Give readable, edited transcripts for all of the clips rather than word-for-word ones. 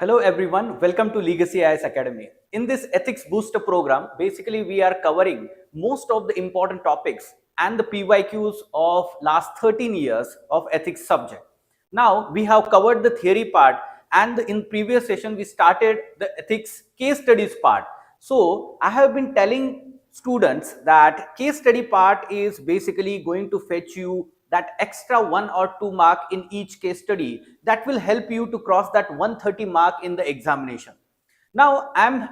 Hello everyone, welcome to Legacy IS Academy. In this Ethics Booster program, basically we are covering most of the important topics and the PYQs of last 13 years of ethics subject. Now we have covered the theory part, and in previous session we started the ethics case studies part. So I have been telling students that case study part is basically going to fetch you that extra 1 or 2 mark in each case study that will help you to cross that 130 mark in the examination. Now I'm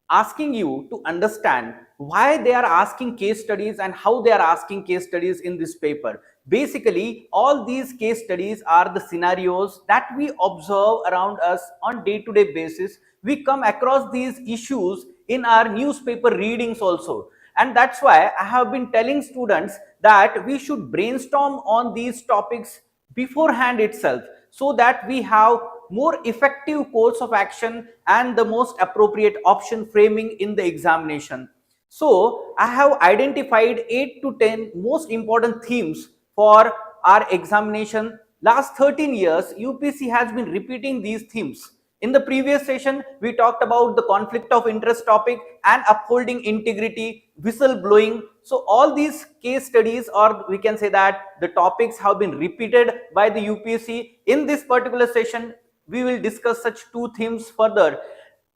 asking you to understand why they are asking case studies and how they are asking case studies in this paper. Basically, all these case studies are the scenarios that we observe around us on day-to-day basis. We come across these issues in our newspaper readings also, and that's why I have been telling students that we should brainstorm on these topics beforehand itself, so that we have more effective course of action and the most appropriate option framing in the examination. So I have identified 8 to 10 most important themes for our examination. Last 13 years UPSC has been repeating these themes. In the previous session, we talked about the conflict of interest topic and upholding integrity, whistleblowing. So all these case studies, or we can say that the topics, have been repeated by the UPSC. In this particular session, we will discuss such two themes further.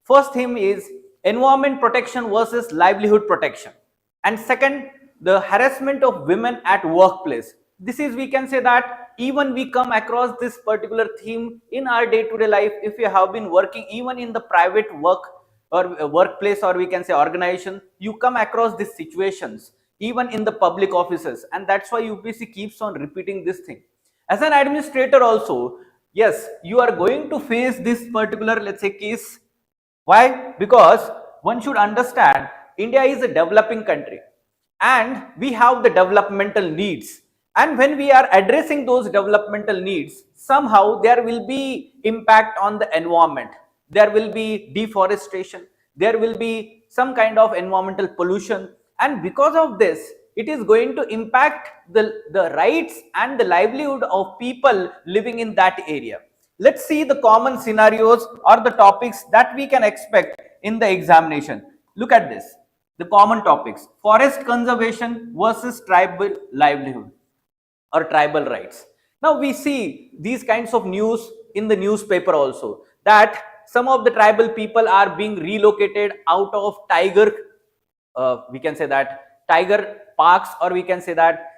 First theme is environment protection versus livelihood protection. And second, the harassment of women at workplace. This is, we can say that even we come across this particular theme in our day-to-day life. If you have been working even in the private work or workplace, or we can say organization, you come across these situations even in the public offices, and that's why UPSC keeps on repeating this thing. As an administrator also, yes, you are going to face this particular, let's say, case. Why? Because one should understand India is a developing country and we have the developmental needs. And when we are addressing those developmental needs, somehow there will be impact on the environment. There will be deforestation. There will be some kind of environmental pollution. And because of this, it is going to impact the rights and the livelihood of people living in that area. Let's see the common scenarios or the topics that we can expect in the examination. Look at this. The common topics: forest conservation versus tribal livelihood or tribal rights. Now we see these kinds of news in the newspaper also, that some of the tribal people are being relocated out of tiger, we can say that tiger parks, or we can say that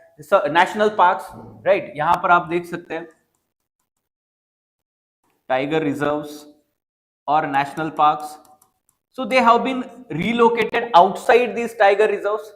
national parks, right? यहाँ पर आप देख सकते हैं tiger reserves or national parks. So they have been relocated outside these tiger reserves.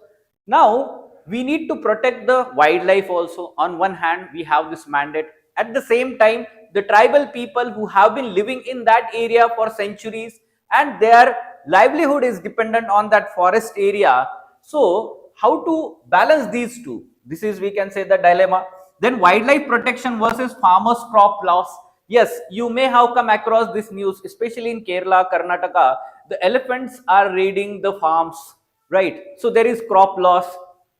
Now we need to protect the wildlife also. On one hand, we have this mandate. At the same time, the tribal people who have been living in that area for centuries and their livelihood is dependent on that forest area. So how to balance these two? This is, we can say, the dilemma. Then wildlife protection versus farmers' crop loss. Yes, you may have come across this news, especially in Kerala, Karnataka. The elephants are raiding the farms, right? So there is crop loss,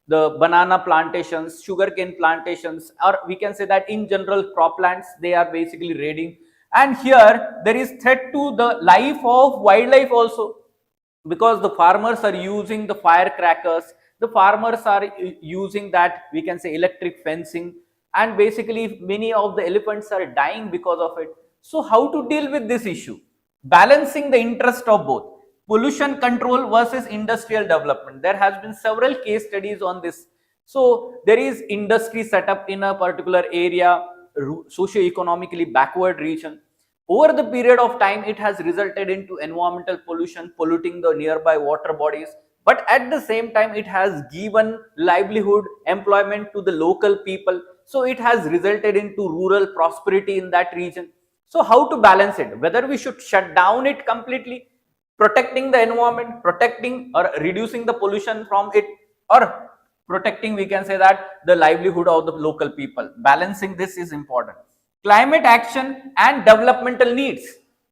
the banana plantations, sugarcane plantations, or we can say that in general croplands, they are basically raiding. And here there is threat to the life of wildlife also, because the farmers are using the firecrackers, the farmers are using that, we can say, electric fencing, and basically many of the elephants are dying because of it. So how to deal with this issue? Balancing the interest of both. Pollution control versus industrial development. There has been several case studies on this. So there is industry set up in a particular area, socio-economically backward region. Over the period of time, it has resulted into environmental pollution, polluting the nearby water bodies. But at the same time, it has given livelihood, employment to the local people. So it has resulted into rural prosperity in that region. So how to balance it? Whether we should shut down it completely, protecting the environment, protecting or reducing the pollution from it, or protecting, we can say that, the livelihood of the local people. Balancing this is important. Climate action and developmental needs.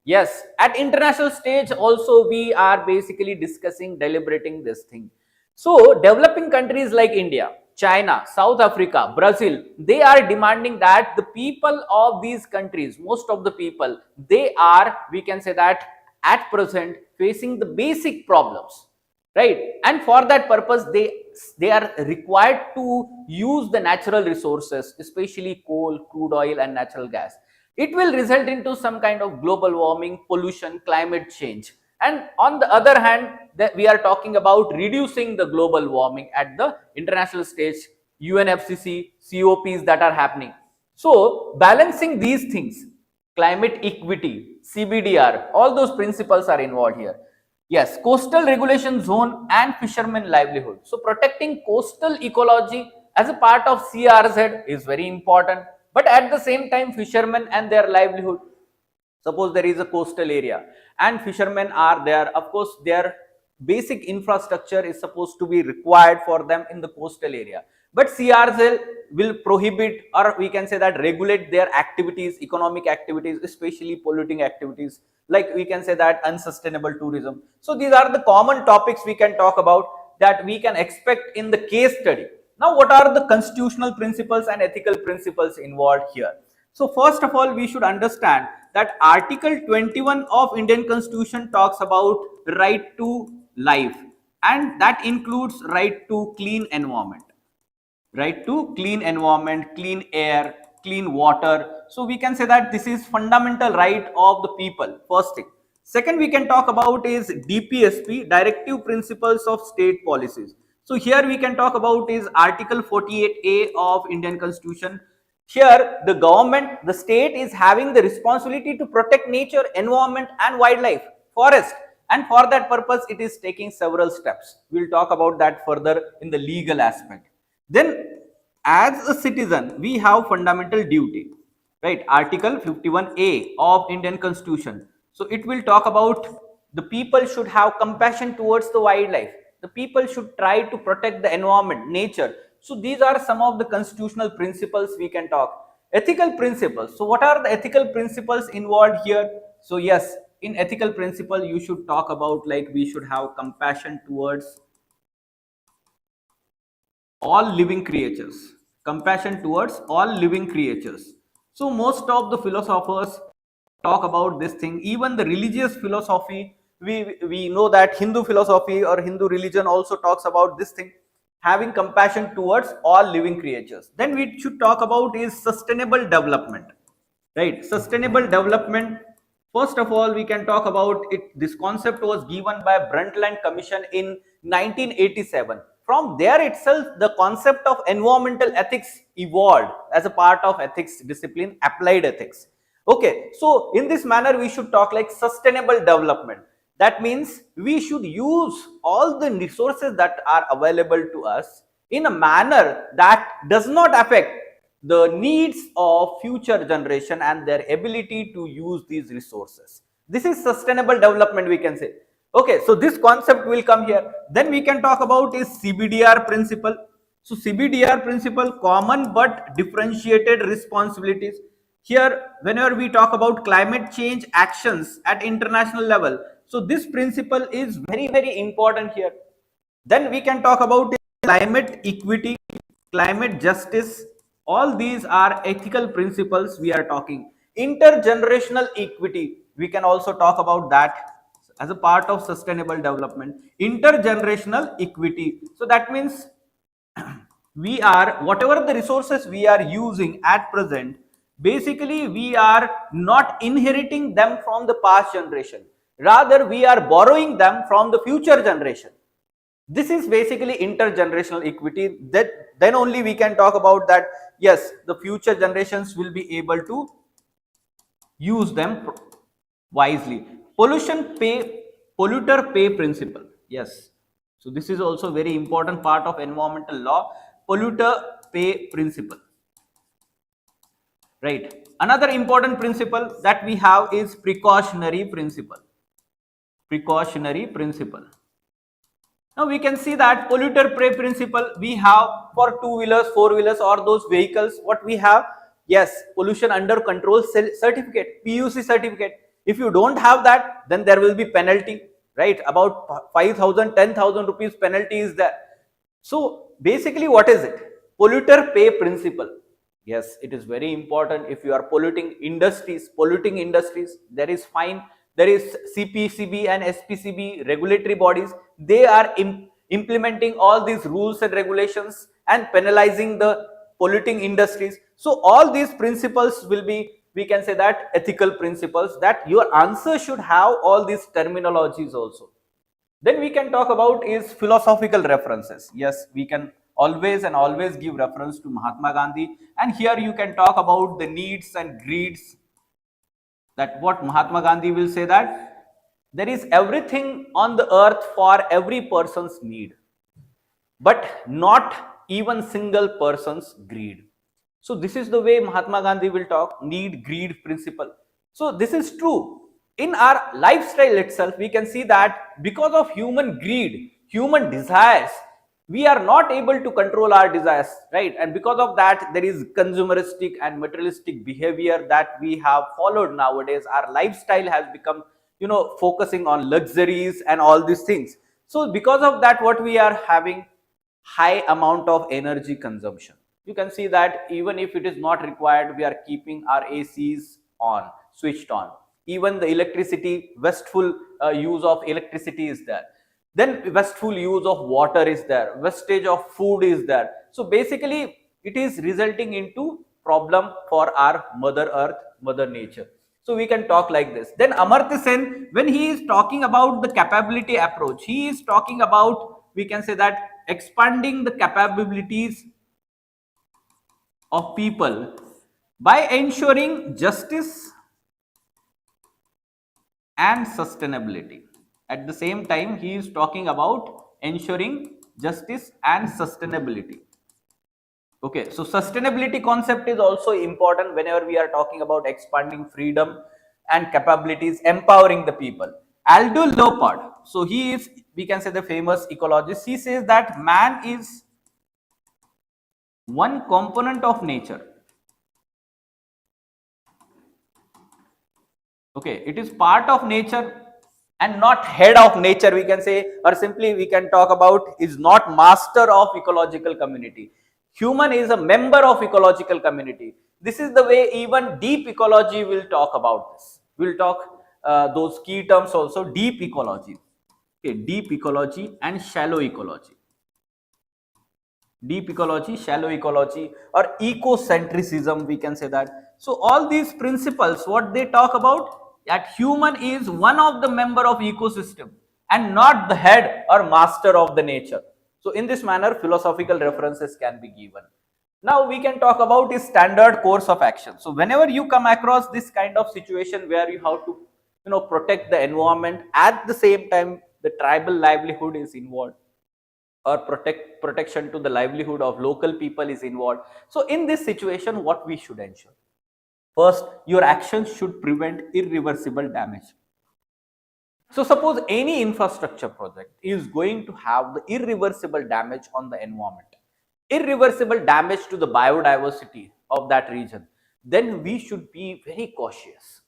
Yes, at international stage also we are basically discussing, deliberating this thing. So developing countries like India, China, South Africa, Brazil, they are demanding that the people of these countries, most of the people, they are, we can say that at present facing the basic problems, right? And for that purpose, they are required to use the natural resources, especially coal, crude oil, and natural gas. It will result into some kind of global warming, pollution, climate change. And on the other hand, that we are talking about reducing the global warming at the international stage, UNFCCC, COPs that are happening. So balancing these things, climate equity, CBDR, all those principles are involved here. Yes, coastal regulation zone and fishermen livelihood. So protecting coastal ecology as a part of CRZ is very important. But at the same time, fishermen and their livelihood. Suppose there is a coastal area and fishermen are there. Of course, their basic infrastructure is supposed to be required for them in the coastal area. But CRZ will prohibit, or we can say that regulate their activities, economic activities, especially polluting activities, like we can say that unsustainable tourism. So these are the common topics we can talk about that we can expect in the case study. Now, what are the constitutional principles and ethical principles involved here? So first of all, we should understand that Article 21 of Indian Constitution talks about right to life, and that includes right to clean environment, right to clean environment, clean air, clean water. So we can say that this is fundamental right of the people, first thing. Second, we can talk about is DPSP, Directive Principles of State Policies. So here we can talk about is Article 48A of Indian Constitution. Here the government, the state is having the responsibility to protect nature, environment and wildlife, forest, and for that purpose it is taking several steps. We will talk about that further in the legal aspect. Then as a citizen, we have fundamental duty, right? Article 51A of Indian Constitution. So it will talk about the people should have compassion towards the wildlife. The people should try to protect the environment, nature. So these are some of the constitutional principles we can talk. Ethical principles. So what are the ethical principles involved here? So yes, in ethical principle, you should talk about like we should have compassion towards all living creatures. Compassion towards all living creatures. So most of the philosophers talk about this thing. Even the religious philosophy, we know that Hindu philosophy or Hindu religion also talks about this thing, having compassion towards all living creatures. Then we should talk about is sustainable development, right? Sustainable development. First of all, we can talk about it. This concept was given by Brundtland Commission in 1987. From there itself, the concept of environmental ethics evolved as a part of ethics discipline, applied ethics. Okay, so in this manner, we should talk like sustainable development. That means we should use all the resources that are available to us in a manner that does not affect the needs of future generation and their ability to use these resources. This is sustainable development, we can say. Okay, so this concept will come here. Then we can talk about is CBDR principle. So CBDR principle, common but differentiated responsibilities. Here, whenever we talk about climate change actions at international level, so this principle is very, very important here. Then we can talk about climate equity, climate justice. All these are ethical principles we are talking. Intergenerational equity, we can also talk about that as a part of sustainable development. Intergenerational equity. So that means we are, whatever the resources we are using at present, basically we are not inheriting them from the past generation. Rather, we are borrowing them from the future generation. This is basically intergenerational equity. That then only we can talk about that. Yes, the future generations will be able to use them wisely. Polluter pay principle. Yes. So this is also very important part of environmental law. Polluter pay principle. Right. Another important principle that we have is precautionary principle. Precautionary principle. Now we can see that polluter pay principle we have for two-wheelers, four-wheelers or those vehicles. What we have? Yes, pollution under control certificate, PUC certificate. If you don't have that, then there will be penalty, right? About 5,000, 10,000 rupees penalty is there. So Basically, what is it? Polluter pay principle. Yes, it is very important. If you are polluting industries, there is fine. There is CPCB and SPCB regulatory bodies. They are implementing all these rules and regulations and penalizing the polluting industries. So all these principles will be, we can say that, ethical principles, that your answer should have all these terminologies also. Then we can talk about is philosophical references. Yes, we can always give reference to Mahatma Gandhi, and here you can talk about the needs and greeds. That what Mahatma Gandhi will say, that there is everything on the earth for every person's need, but not even single person's greed. So this is the way Mahatma Gandhi will talk, need greed principle. So this is true. In our lifestyle itself, we can see that because of human greed, human desires, we are not able to control our desires, right? And because of that, there is consumeristic and materialistic behavior that we have followed nowadays. Our lifestyle has become, focusing on luxuries and all these things. So because of that, what we are having, high amount of energy consumption. You can see that even if it is not required, we are keeping our ACs on, switched on. Even the electricity, wasteful use of electricity is there. Then wasteful use of water is there, wastage of food is there. So basically it is resulting into problem for our mother earth, mother nature. So we can talk like this. Then Amartya Sen, when he is talking about the capability approach, he is talking about, we can say that, expanding the capabilities of people by ensuring justice and sustainability. At the same time, he is talking about ensuring justice and sustainability. Okay, so sustainability concept is also important whenever we are talking about expanding freedom and capabilities, empowering the people. Aldo Leopold, so he is, we can say, the famous ecologist. He says that man is one component of nature. Okay, it is part of nature and not head of nature, we can say, or simply we can talk about is not master of ecological community. Human is a member of ecological community. This is the way even deep ecology will talk about this. We'll talk those key terms also. Deep ecology, okay, deep ecology and shallow ecology. Deep ecology, shallow ecology, or ecocentrism, we can say that. So all these principles, what they talk about, that human is one of the member of ecosystem and not the head or master of the nature. So in this manner, philosophical references can be given. Now we can talk about is standard course of action. So whenever you come across this kind of situation where you have to, protect the environment, at the same time the tribal livelihood is involved, or protection to the livelihood of local people is involved. So in this situation, what we should ensure? First, your actions should prevent irreversible damage. So suppose any infrastructure project is going to have the irreversible damage on the environment, irreversible damage to the biodiversity of that region, then we should be very cautious,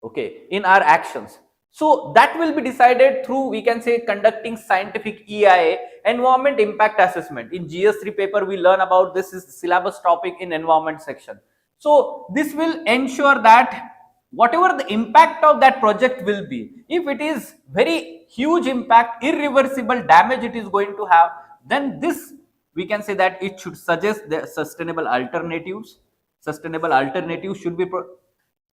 okay, in our actions. So that will be decided through, we can say, conducting scientific EIA, environment impact assessment. In GS3 paper we learn about this, is syllabus topic in environment section. So this will ensure that whatever the impact of that project will be, if it is very huge impact, irreversible damage it is going to have, then this, we can say that, it should suggest the sustainable alternatives. Sustainable alternatives should be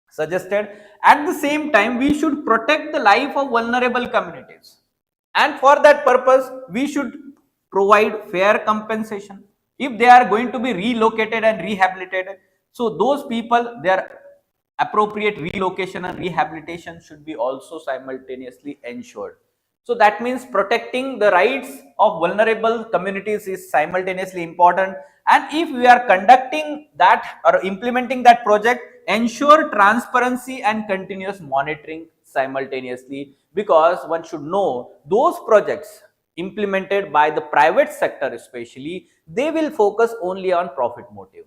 suggested. At the same time, we should protect the life of vulnerable communities, and for that purpose we should provide fair compensation if they are going to be relocated and rehabilitated. So those people, their appropriate relocation and rehabilitation should be also simultaneously ensured. So that means protecting the rights of vulnerable communities is simultaneously important. And if we are conducting that or implementing that project, ensure transparency and continuous monitoring simultaneously, because one should know those projects implemented by the private sector especially, they will focus only on profit motive.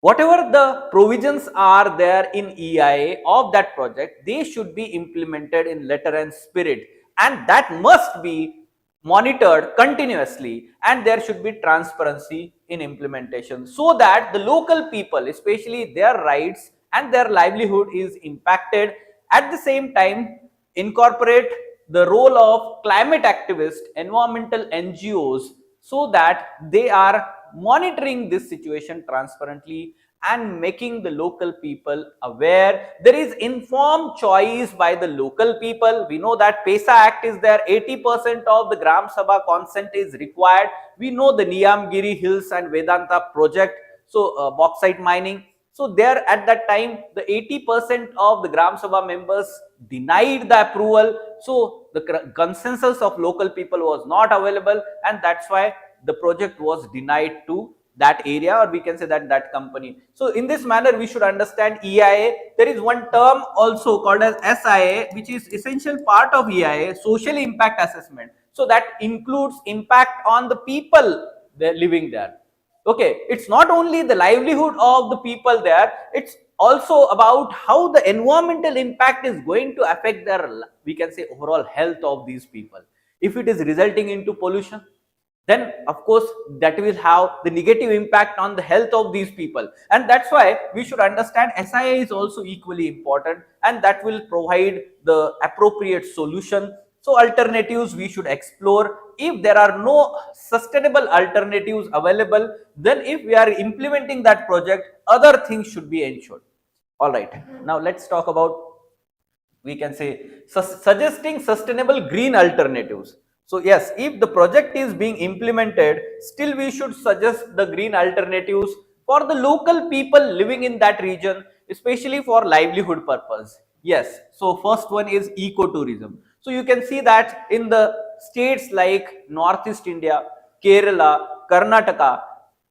Whatever the provisions are there in EIA of that project, they should be implemented in letter and spirit, and that must be monitored continuously, and there should be transparency in implementation so that the local people, especially their rights and their livelihood, is impacted. At the same time, incorporate the role of climate activists, environmental NGOs, so that they are monitoring this situation transparently and making the local people aware. There is informed choice by the local people. We know that PESA Act is there, 80% of the Gram Sabha consent is required. We know the Niyamgiri Hills and Vedanta project, so bauxite mining. So there at that time, the 80% of the Gram Sabha members denied the approval. So the consensus of local people was not available, and that's why the project was denied to that area, or we can say that that company. So in this manner, we should understand EIA. There is one term also called as SIA, which is essential part of EIA, social impact assessment. So that includes impact on the people living there. Okay, it's not only the livelihood of the people there, it's also about how the environmental impact is going to affect their, we can say, overall health of these people. If it is resulting into pollution, then of course that will have the negative impact on the health of these people, and that's why we should understand SIA is also equally important, and that will provide the appropriate solution. So alternatives we should explore. If there are no sustainable alternatives available, then if we are implementing that project, other things should be ensured. All right, now let's talk about, we can say, suggesting sustainable green alternatives. So yes, if the project is being implemented, still we should suggest the green alternatives for the local people living in that region, especially for livelihood purpose. Yes, so first one is ecotourism. So you can see that in the states like Northeast India, Kerala, Karnataka,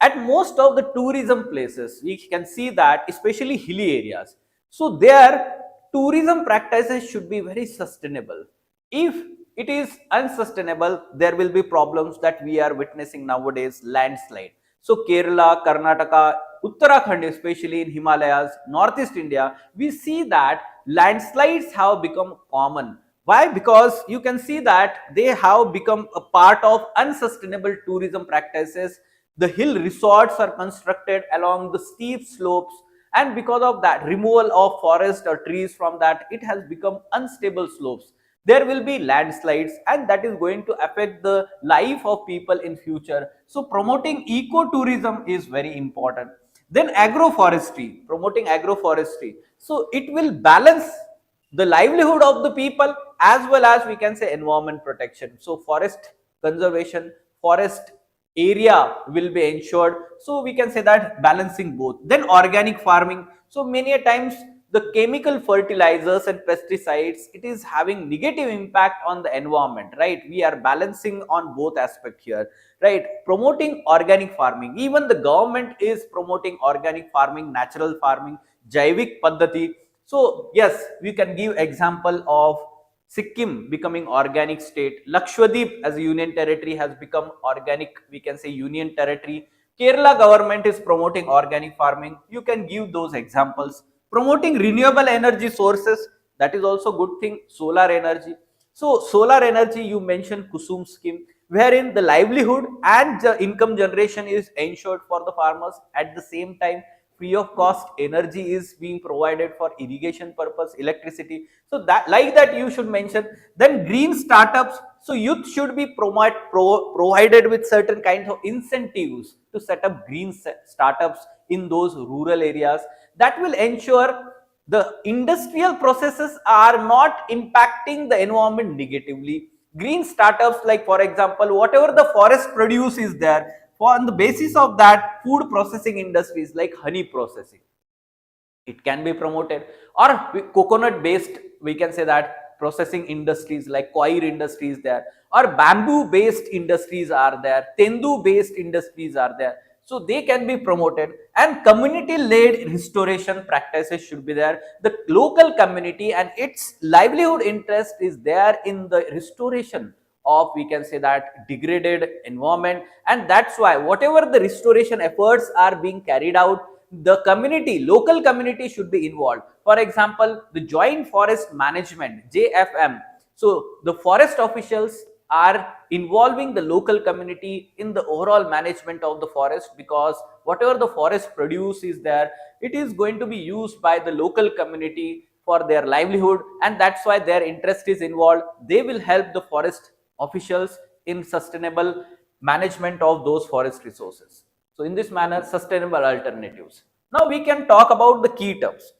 at most of the tourism places, we can see that, especially hilly areas, so there tourism practices should be very sustainable. If it is unsustainable, there will be problems that we are witnessing nowadays, landslide. So Kerala, Karnataka, Uttarakhand, especially in Himalayas, Northeast India, we see that landslides have become common. Why? Because you can see that they have become a part of unsustainable tourism practices. The hill resorts are constructed along the steep slopes, and because of that, removal of forest or trees from that, it has become unstable slopes. There will be landslides, and that is going to affect the life of people in future. So promoting ecotourism is very important. Then agroforestry, promoting agroforestry, so it will balance the livelihood of the people as well as, we can say, environment protection. So forest conservation, forest area will be ensured. So we can say that balancing both. Then organic farming. So many a times the chemical fertilizers and pesticides, it is having negative impact on the environment, right? We are balancing on both aspect here, right? Promoting organic farming, even the government is promoting organic farming, natural farming, jaivik paddhati. So yes, we can give example of Sikkim becoming organic state. Lakshadweep as a union territory has become organic, we can say, union territory. Kerala government is promoting organic farming. You can give those examples. Promoting renewable energy sources, that is also good thing. Solar energy. So solar energy, you mentioned Kusum scheme, wherein the livelihood and the income generation is ensured for the farmers. At the same time, free of cost energy is being provided for irrigation purpose, electricity. So that, like that, you should mention. Then green startups. So youth should be provided with certain kinds of incentives to set up green startups in those rural areas. That will ensure the industrial processes are not impacting the environment negatively. Green startups, like for example, whatever the forest produce is there, for on the basis of that, food processing industries like honey processing, it can be promoted. Or coconut based, we can say that, processing industries like coir industries there, or bamboo based industries are there, tendu based industries are there. So they can be promoted, and community led restoration practices should be there. The local community and its livelihood interest is there in the restoration of, we can say that, degraded environment, and that's why whatever the restoration efforts are being carried out, the community, local community should be involved. For example, the joint forest management, JFM. So the forest officials are involving the local community in the overall management of the forest, because whatever the forest produce is there, it is going to be used by the local community for their livelihood, and that's why their interest is involved. They will help the forest officials in sustainable management of those forest resources. So in this manner, sustainable alternatives. Now we can talk about the key terms.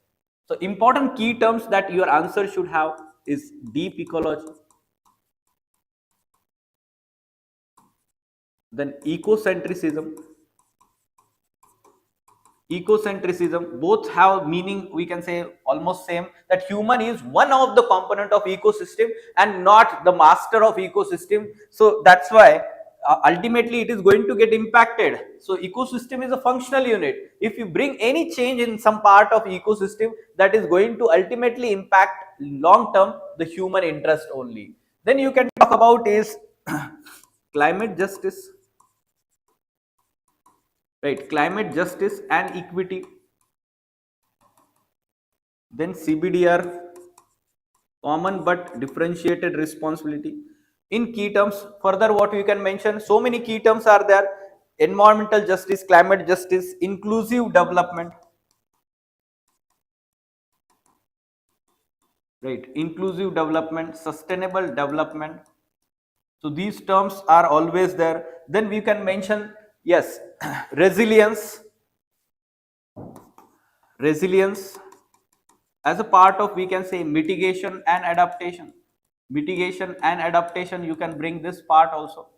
So important key terms that your answer should have is deep ecology, then ecocentrism. Ecocentrism, both have meaning, we can say almost same, that human is one of the component of ecosystem and not the master of ecosystem. So that's why ultimately it is going to get impacted. So ecosystem is a functional unit. If you bring any change in some part of ecosystem, that is going to ultimately impact long term the human interest only. Then you can talk about is climate justice, right? Climate justice and equity. Then CBDR, common but differentiated responsibility. In key terms, further what you can mention, so many key terms are there: environmental justice, climate justice, inclusive development, right? Inclusive development, sustainable development. So these terms are always there. Then we can mention, yes, resilience, resilience as a part of, we can say, mitigation and adaptation. Mitigation and adaptation, you can bring this part also,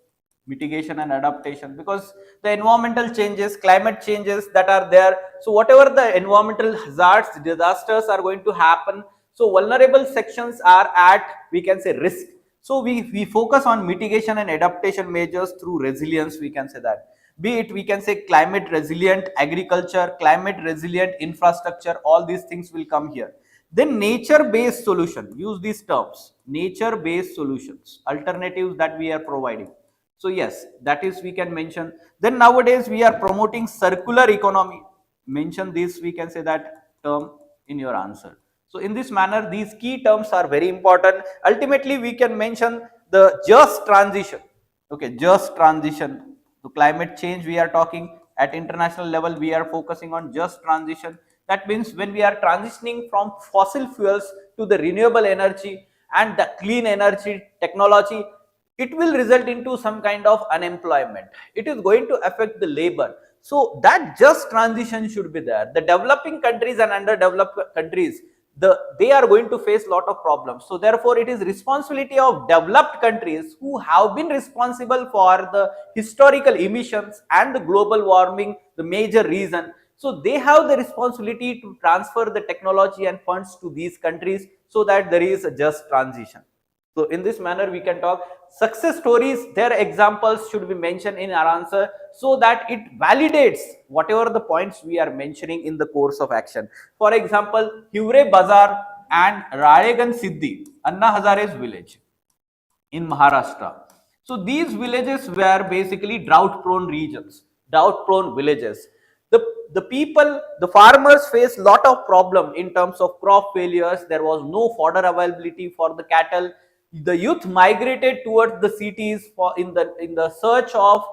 mitigation and adaptation, because the environmental changes, climate changes that are there, so whatever the environmental hazards, disasters are going to happen, so vulnerable sections are at, we can say, risk. So we focus on mitigation and adaptation measures through resilience, we can say that, be it, we can say, climate resilient agriculture, climate resilient infrastructure, all these things will come here. Then nature based solution, use these terms, nature based solutions, alternatives that we are providing. So yes, that is, we can mention. Then nowadays we are promoting circular economy, mention this, we can say that term in your answer. So in this manner, these key terms are very important. Ultimately we can mention the just transition. Okay, just transition. So climate change we are talking, at international level we are focusing on just transition. That means when we are transitioning from fossil fuels to the renewable energy and the clean energy technology, it will result into some kind of unemployment. It is going to affect the labor. So that just transition should be there. The developing countries and underdeveloped countries, they are going to face lot of problems. So therefore it is responsibility of developed countries, who have been responsible for the historical emissions and the global warming, the major reason. So they have the responsibility to transfer the technology and funds to these countries, so that there is a just transition. So in this manner we can talk success stories, their examples should be mentioned in our answer, so that it validates whatever the points we are mentioning in the course of action. For example, Hivre Bazar and Raregan Siddhi, Anna Hazare's village in Maharashtra. So these villages were basically drought prone regions, drought prone villages. The people, the farmers faced lot of problem in terms of crop failures. There was no fodder availability for the cattle. The youth migrated towards the cities for in the search of,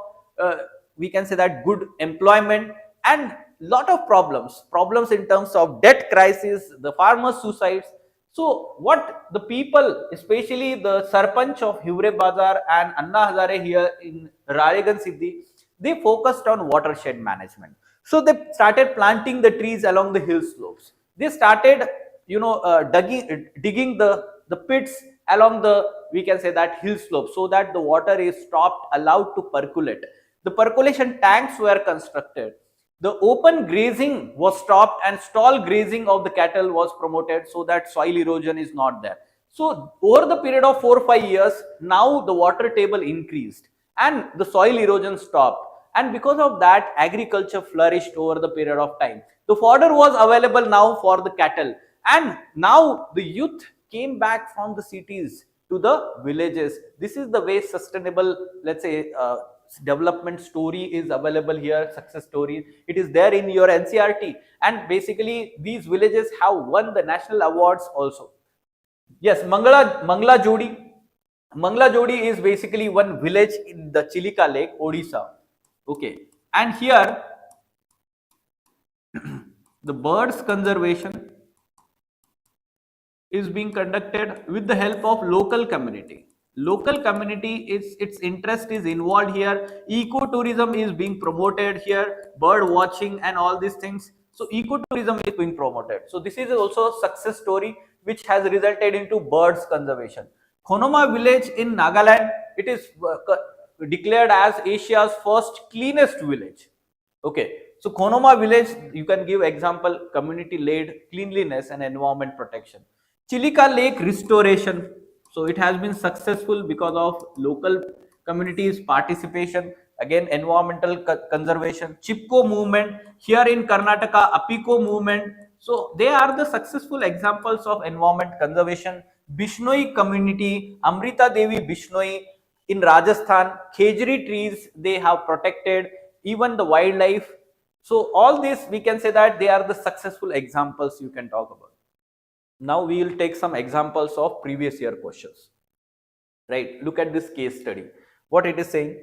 we can say that, good employment, and lot of problems in terms of debt crisis, the farmers suicides. So what the people, especially the Sarpanch of Hivre Bazar and Anna Hazare here in Raregan Siddhi, they focused on watershed management. So they started planting the trees along the hill slopes. They started, digging the pits along the, we can say that, hill slope, so that the water is stopped, allowed to percolate. The percolation tanks were constructed. The open grazing was stopped and stall grazing of the cattle was promoted, so that soil erosion is not there. So over the period of 4 or 5 years, now the water table increased and the soil erosion stopped. And because of that, agriculture flourished over the period of time. The fodder was available now for the cattle, and now the youth came back from the cities to the villages. This is the way sustainable, let's say, development story is available here, success story. It is there in your NCRT, and basically these villages have won the national awards also. Yes, Mangala Jodi. Mangla Jodi is basically one village in the Chilika Lake, Odisha. Okay, and here the birds conservation is being conducted with the help of local community. Local community is its interest is involved here. Ecotourism is being promoted here, bird watching and all these things. So ecotourism is being promoted. So this is also a success story which has resulted into birds conservation. Khonoma village in Nagaland, it is declared as Asia's first cleanest village. Okay, so Khonoma village, you can give example community-led cleanliness and environment protection. Chilika Lake restoration, so it has been successful because of local communities' participation. Again, environmental conservation. Chipko movement here in Karnataka, Apiko movement. So they are the successful examples of environment conservation. Bishnoi community, Amrita Devi Bishnoi in Rajasthan, khejri trees they have protected, even the wildlife. So all this we can say that they are the successful examples you can talk about. Now we will take some examples of previous year questions. Right? Look at this case study. What it is saying?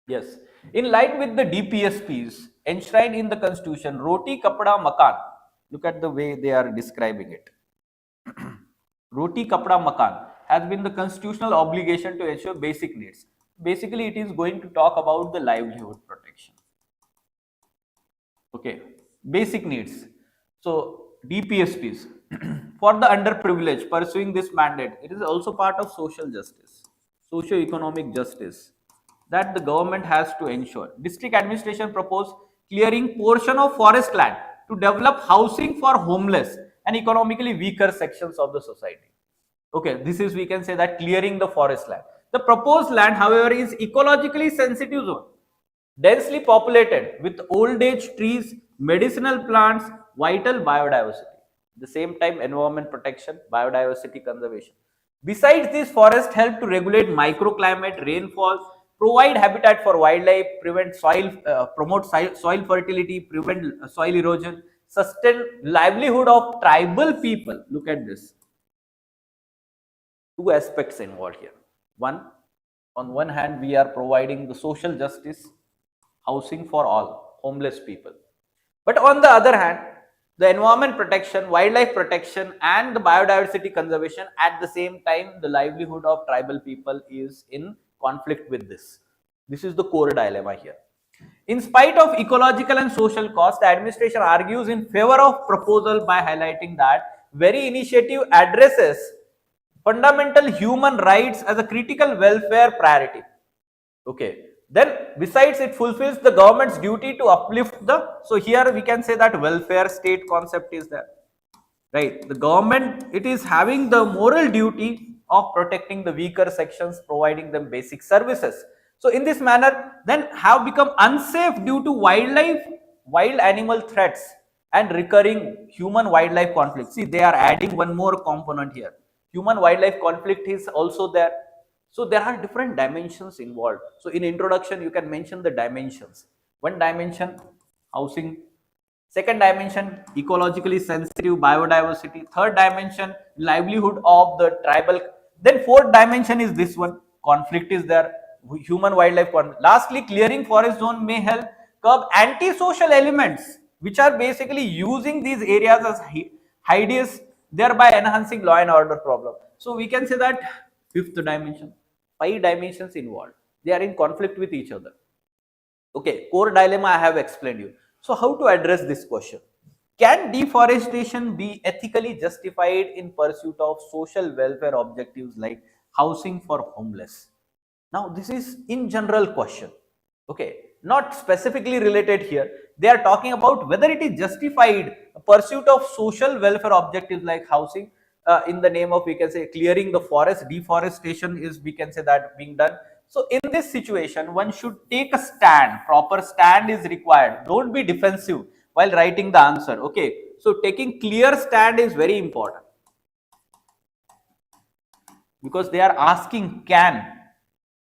Yes. In line with the DPSPs enshrined in the constitution, roti kapda makan. Look at the way they are describing it. Roti kapda makan has been the constitutional obligation to ensure basic needs. Basically, it is going to talk about the livelihood protection. Okay, basic needs. So DPSPs for the underprivileged pursuing this mandate, it is also part of social justice, socio-economic justice that the government has to ensure. District administration proposed clearing portion of forest land to develop housing for homeless and economically weaker sections of the society. Okay, this is we can say that clearing the forest land. The proposed land, however, is ecologically sensitive zone, densely populated with old age trees, medicinal plants, vital biodiversity. At the same time, environment protection, biodiversity conservation. Besides this, forests help to regulate microclimate, rainfall, provide habitat for wildlife, prevent promote soil fertility, prevent soil erosion, sustain livelihood of tribal people. Look at this. Two aspects involved here. One, on one hand, we are providing the social justice, housing for all, homeless people. But on the other hand, the environment protection, wildlife protection, and the biodiversity conservation at the same time, the livelihood of tribal people is in conflict with this. This is the core dilemma here. In spite of ecological and social cost, the administration argues in favor of proposal by highlighting that very initiative addresses fundamental human rights as a critical welfare priority. Okay. Then besides it fulfills the government's duty to uplift the, so here we can say that welfare state concept is there. Right. The government, it is having the moral duty of protecting the weaker sections, providing them basic services. So in this manner, then have become unsafe due to wild animal threats and recurring human wildlife conflict. See, they are adding one more component here. Human wildlife conflict is also there. So there are different dimensions involved. So in introduction, you can mention the dimensions. One dimension, housing. Second dimension, ecologically sensitive biodiversity. Third dimension, livelihood of the tribal. Then fourth dimension is this one, conflict is there, human wildlife conflict. Lastly, clearing forest zone may help curb antisocial elements which are basically using these areas as hideous, thereby enhancing law and order problem. So we can say that fifth dimension, five dimensions involved. They are in conflict with each other. Okay, core dilemma I have explained you. So how to address this question? Can deforestation be ethically justified in pursuit of social welfare objectives like housing for homeless? Now this is in general question. Okay, not specifically related here. They are talking about whether it is justified pursuit of social welfare objectives like housing in the name of, we can say, clearing the forest. Deforestation is, we can say, that being done. So in this situation, one should take a stand. Proper stand is required. Don't be defensive while writing the answer. Okay, so taking clear stand is very important because they are asking can.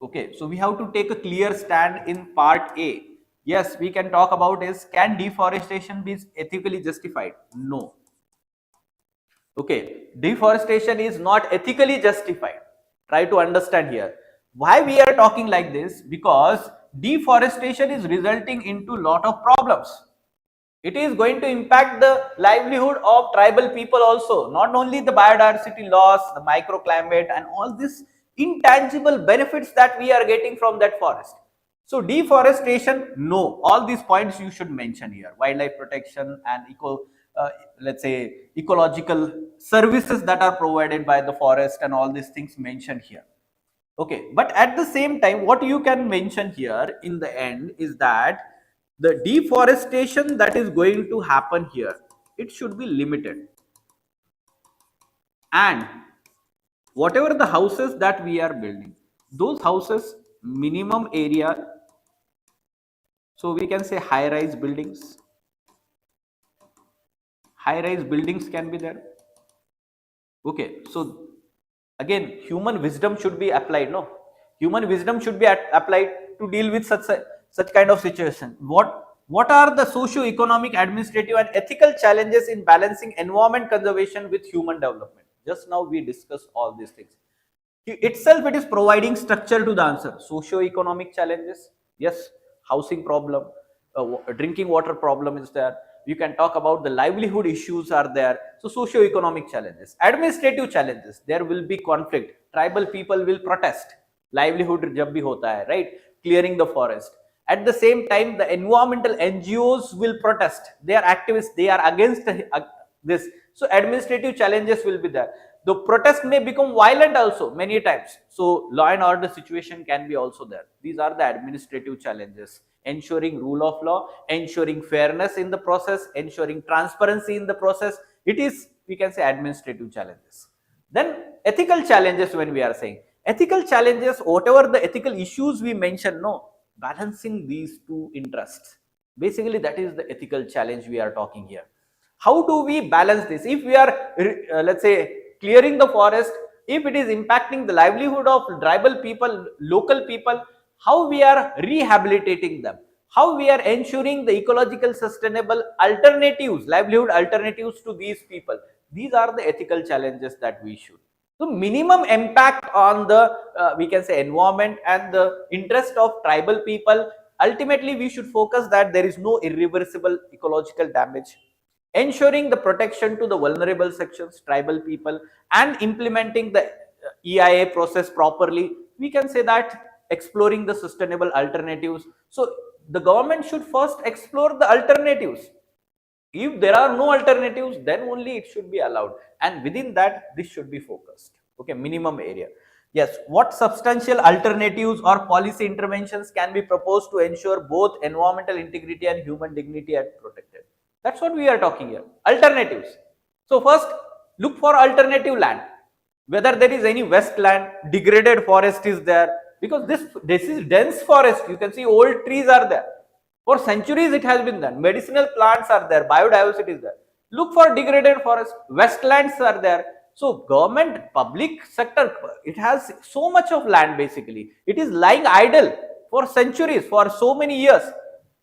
Okay, so we have to take a clear stand in part A. Yes, we can talk about is, can deforestation be ethically justified? No. Okay, deforestation is not ethically justified. Try to understand here. Why we are talking like this? Because deforestation is resulting into lot of problems. It is going to impact the livelihood of tribal people also, not only the biodiversity loss, the microclimate and all these intangible benefits that we are getting from that forest. So deforestation, no, all these points you should mention here. Wildlife protection and let's say ecological services that are provided by the forest and all these things mentioned here. Okay, but at the same time, what you can mention here in the end is that the deforestation that is going to happen here, it should be limited. And whatever the houses that we are building, those houses minimum area, so we can say high rise buildings can be there. Okay, so again human wisdom should be applied, no, human wisdom should be applied to deal with such kind of situation. What are the socio-economic, administrative and ethical challenges in balancing environment conservation with human development? Just now we discussed all these things. Itself it is providing structure to the answer. Socio-economic challenges, yes, housing problem, drinking water problem is there. You can talk about the livelihood issues are there. So socio-economic challenges, administrative challenges, there will be conflict, tribal people will protest, livelihood jab bhi hota hai, right, clearing the forest. At the same time the environmental NGOs will protest, they are activists, they are against this. So administrative challenges will be there. The protest may become violent also many times. So law and order situation can be also there. These are the administrative challenges. Ensuring rule of law, ensuring fairness in the process, ensuring transparency in the process. It is, we can say, administrative challenges. Then ethical challenges, when we are saying ethical challenges, whatever the ethical issues we mentioned, no, balancing these two interests. Basically, that is the ethical challenge we are talking here. How do we balance this? If we are, let's say, clearing the forest, if it is impacting the livelihood of tribal people, local people, how we are rehabilitating them, how we are ensuring the ecological sustainable alternatives, livelihood alternatives to these people. These are the ethical challenges that we should. So minimum impact on the, we can say, environment and the interest of tribal people. Ultimately, we should focus that there is no irreversible ecological damage, ensuring the protection to the vulnerable sections, tribal people, and implementing the EIA process properly. We can say that exploring the sustainable alternatives. So the government should first explore the alternatives. If there are no alternatives, then only it should be allowed, and within that this should be focused. Okay, minimum area. Yes, what substantial alternatives or policy interventions can be proposed to ensure both environmental integrity and human dignity are protected? That's what we are talking here, alternatives. So first look for alternative land, whether there is any wasteland, degraded forest is there, because this is dense forest. You can see old trees are there. For centuries it has been done. Medicinal plants are there, biodiversity is there. Look for degraded forest, wetlands are there. So government, public sector, it has so much of land basically. It is lying idle for centuries, for so many years.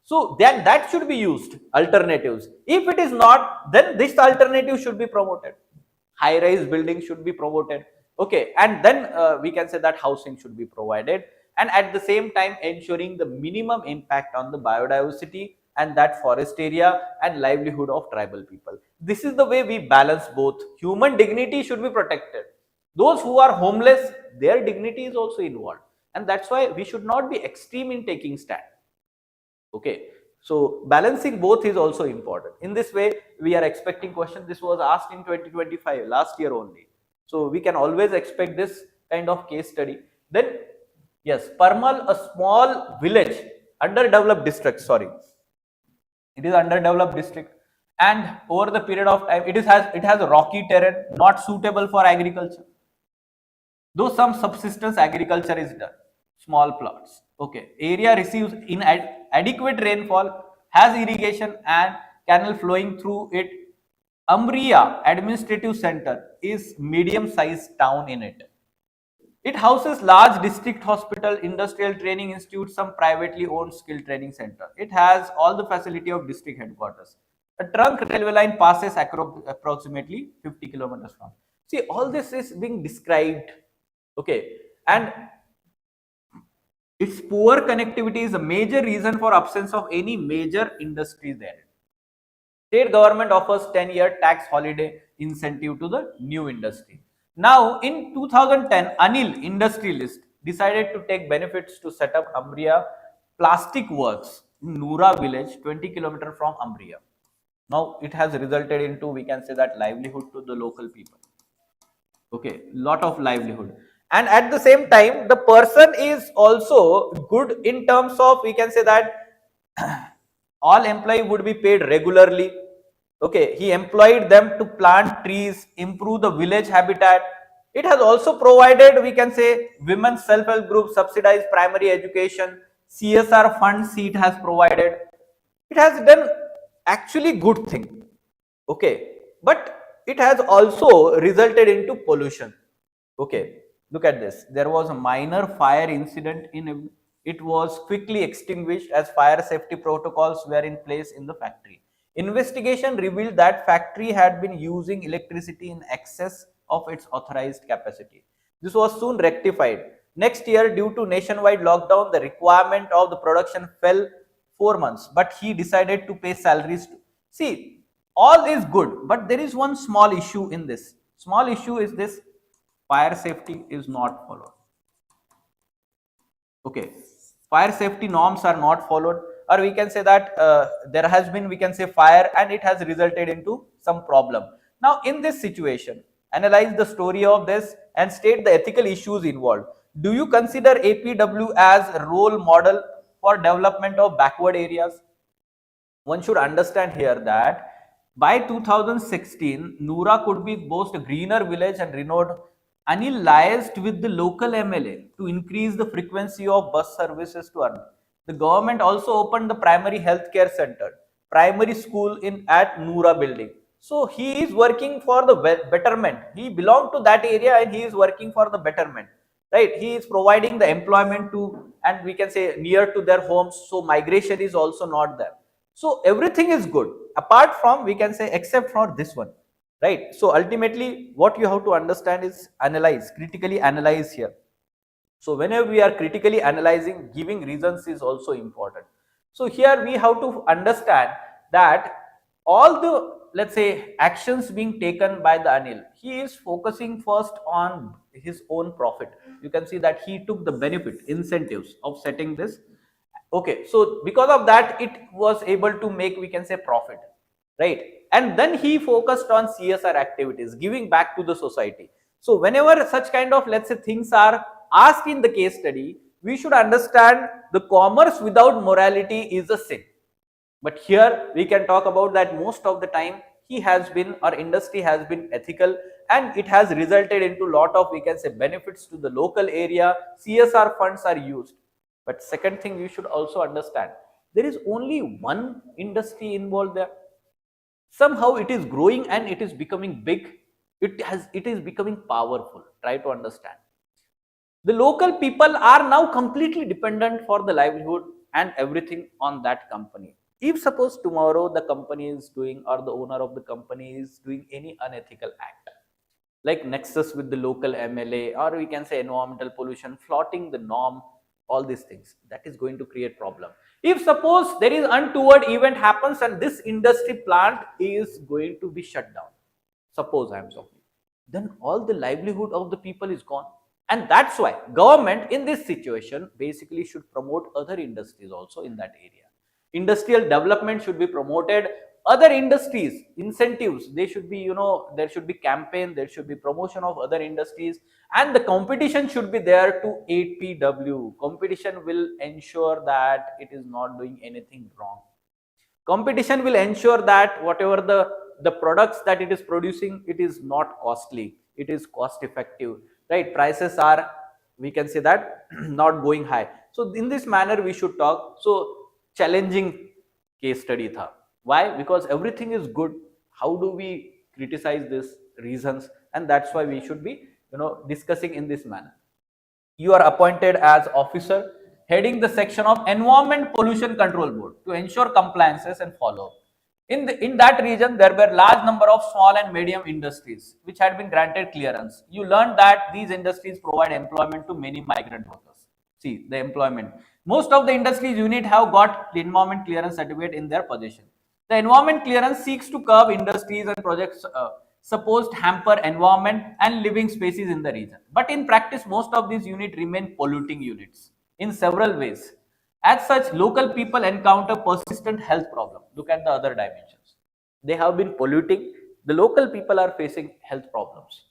So that should be used, alternatives. If it is not, then this alternative should be promoted. High rise buildings should be promoted. Okay, and then we can say that housing should be provided, and at the same time ensuring the minimum impact on the biodiversity and that forest area and livelihood of tribal people. This is the way we balance both. Human dignity should be protected. Those who are homeless, their dignity is also involved, and that's why we should not be extreme in taking stand. Okay, so balancing both is also important. In this way we are expecting question. This was asked in 2025, last year only, so we can always expect this kind of case study. Then yes, Parmal, a small village, underdeveloped district, sorry, it is underdeveloped district, and over the period of time it has a rocky terrain, not suitable for agriculture, though some subsistence agriculture is done. Small plots. Okay, area receives inadequate rainfall, has irrigation and canal flowing through it. Umbria administrative center is medium sized town in it. It houses large district hospital, industrial training institute, some privately owned skill training center. It has all the facility of district headquarters. A trunk railway line passes approximately 50 kilometers from. See, all this is being described. Okay, and its poor connectivity is a major reason for absence of any major industry there. State government offers 10-year tax holiday incentive to the new industry. Now, in 2010, Anil Industrialist decided to take benefits to set up Umbria Plastic Works in Noora village, 20 kilometers from Umbria. Now, it has resulted into, we can say that, livelihood to the local people. Okay, lot of livelihood. And at the same time, the person is also good in terms of, we can say that, all employee would be paid regularly. Okay, he employed them to plant trees, improve the village habitat. It has also provided, we can say, women's self-help group subsidized primary education, CSR funds it has provided. It has done actually good thing. Okay, but it has also resulted into pollution. Okay, look at this. There was a minor fire incident in it was quickly extinguished as fire safety protocols were in place in the factory. Investigation revealed that factory had been using electricity in excess of its authorized capacity. This was soon rectified. Next year, due to nationwide lockdown, the requirement of the production fell 4 months, but he decided to pay salaries. See, all is good, but there is one small issue in this. Small issue is this: fire safety is not followed. Okay, fire safety norms are not followed, or we can say that there has been, we can say, fire and it has resulted into some problem. Now, in this situation, analyze the story of this and state the ethical issues involved. Do you consider APW as a role model for development of backward areas? One should understand here that by 2016, Noora could be boast a greener village and renowned. Anil liaised with the local MLA to increase the frequency of bus services to Arun. The government also opened the primary health care center, primary school in at Noora building. So he is working for the betterment. He belonged to that area and he is working for the betterment. Right? He is providing the employment to, and we can say, near to their homes. So migration is also not there. So everything is good apart from, we can say, except for this one, right? So ultimately what you have to understand is analyze, critically analyze here. So whenever we are critically analyzing, giving reasons is also important. So here we have to understand that all the, let's say, actions being taken by the Anil, he is focusing first on his own profit. You can see that he took the benefit, incentives of setting this. Okay, so because of that, it was able to make, we can say, profit, right? And then he focused on CSR activities, giving back to the society. So whenever such kind of, let's say, things are asked in the case study, we should understand the commerce without morality is a sin. But here we can talk about that most of the time he has been, or industry has been, ethical, and it has resulted into lot of, we can say, benefits to the local area. CSR funds are used. But second thing you should also understand, there is only one industry involved there. Somehow it is growing and it is becoming big. It is becoming powerful. Try to understand. The local people are now completely dependent for the livelihood and everything on that company. If suppose tomorrow the company is doing, or the owner of the company is doing any unethical act, like nexus with the local MLA, or we can say environmental pollution, flaunting the norm, all these things, that is going to create problem. If suppose there is untoward event happens and this industry plant is going to be shut down, suppose I am talking, then all the livelihood of the people is gone. And that's why government in this situation basically should promote other industries also in that area. Industrial development should be promoted. Other industries, incentives, they should be, there should be campaign, there should be promotion of other industries, and the competition should be there to APW. Competition will ensure that it is not doing anything wrong. Competition will ensure that whatever the products that it is producing, it is not costly, it is cost effective, right? Prices are, we can say that, not going high. So in this manner we should talk. So challenging case study tha. Why? Because everything is good. How do we criticize these reasons? And that's why we should be, discussing in this manner. You are appointed as officer heading the section of Environment Pollution Control Board to ensure compliances and follow. In that region, there were large number of small and medium industries which had been granted clearance. You learned that these industries provide employment to many migrant workers. See, the employment. Most of the industries unit have got the environment clearance certificate in their possession. The environment clearance seeks to curb industries and projects supposed hamper environment and living spaces in the region. But in practice, most of these units remain polluting units in several ways. As such, local people encounter persistent health problems. Look at the other dimensions. They have been polluting. The local people are facing health problems.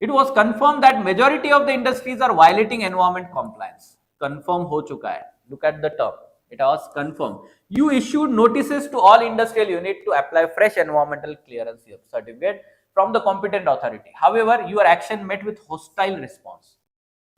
It was confirmed that majority of the industries are violating environment compliance. Confirm ho chuka hai. Look at the term. It was confirmed. You issued notices to all industrial unit to apply fresh environmental clearance certificate from the competent authority. However, your action met with hostile response.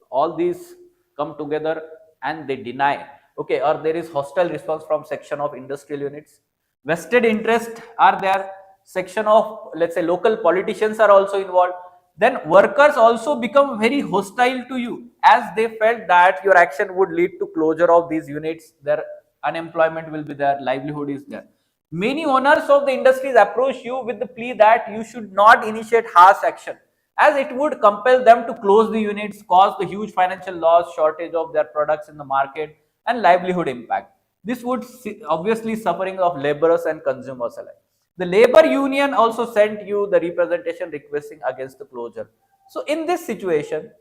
All these come together and they deny, okay, or there is hostile response from section of industrial units. Vested interest are there, section of, let's say, local politicians are also involved. Then workers also become very hostile to you as they felt that your action would lead to closure of these units. Their unemployment will be there, livelihood is there. Many owners of the industries approach you with the plea that you should not initiate harsh action, as it would compel them to close the units, cause the huge financial loss, shortage of their products in the market, and livelihood impact. This would obviously suffering of laborers and consumers alike. The labor union also sent you the representation requesting against the closure. So in this situation,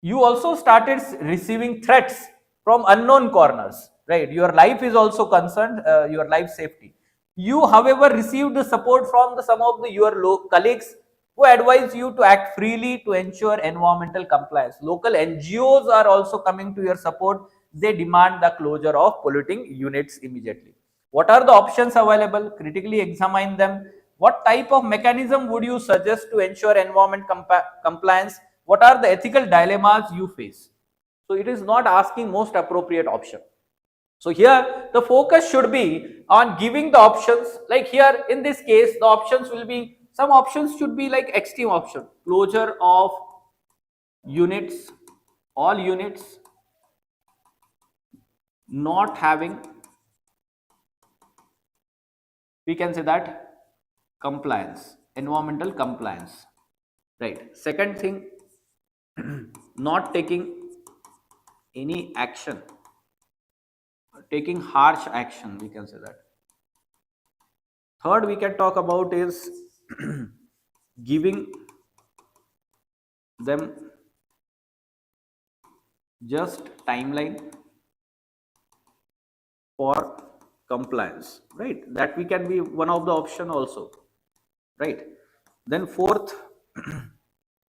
you also started receiving threats from unknown corners, right? Your life is also concerned, your life safety. You, however, received the support from some of your colleagues who advise you to act freely to ensure environmental compliance. Local NGOs are also coming to your support. They demand the closure of polluting units immediately. What are the options available? Critically examine them. What type of mechanism would you suggest to ensure environment compliance? What are the ethical dilemmas you face? So it is not asking most appropriate option. So here the focus should be on giving the options. Like here in this case, the options will be, some options should be like extreme option, closure of units, all units not having, we can say that, compliance, environmental compliance, right? Second thing, not taking any action, taking harsh action, we can say that. Third we can talk about is giving them just timeline for compliance, right? That we can be one of the option also, right? Then fourth,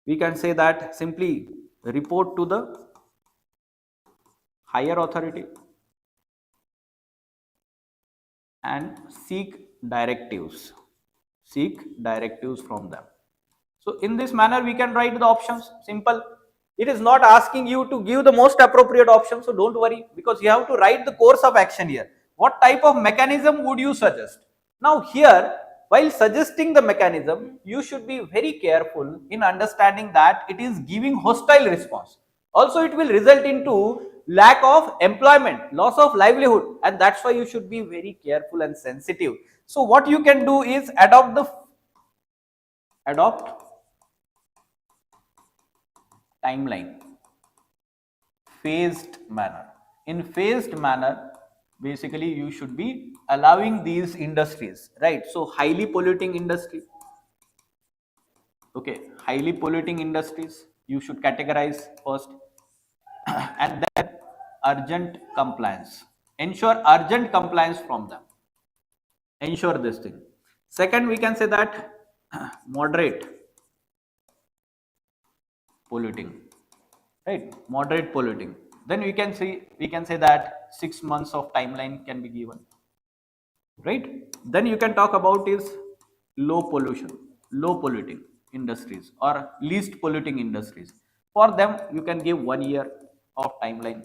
we can say that simply report to the higher authority and seek directives from them. So in this manner we can write the options. Simple. It is not asking you to give the most appropriate option, so don't worry, because you have to write the course of action here. What type of mechanism would you suggest? Now here, while suggesting the mechanism, you should be very careful in understanding that it is giving hostile response. Also it will result into lack of employment, loss of livelihood, and that's why you should be very careful and sensitive. So what you can do is adopt timeline, phased manner. In phased manner, basically you should be allowing these industries, right? So highly polluting industry, okay, highly polluting industries you should categorize first, and then urgent compliance, ensure urgent compliance from them, ensure this thing. Second, we can say that moderate polluting, right? Moderate polluting. Then we can say that 6 months of timeline can be given, right? Then you can talk about is low polluting industries or least polluting industries. For them you can give 1 year of timeline.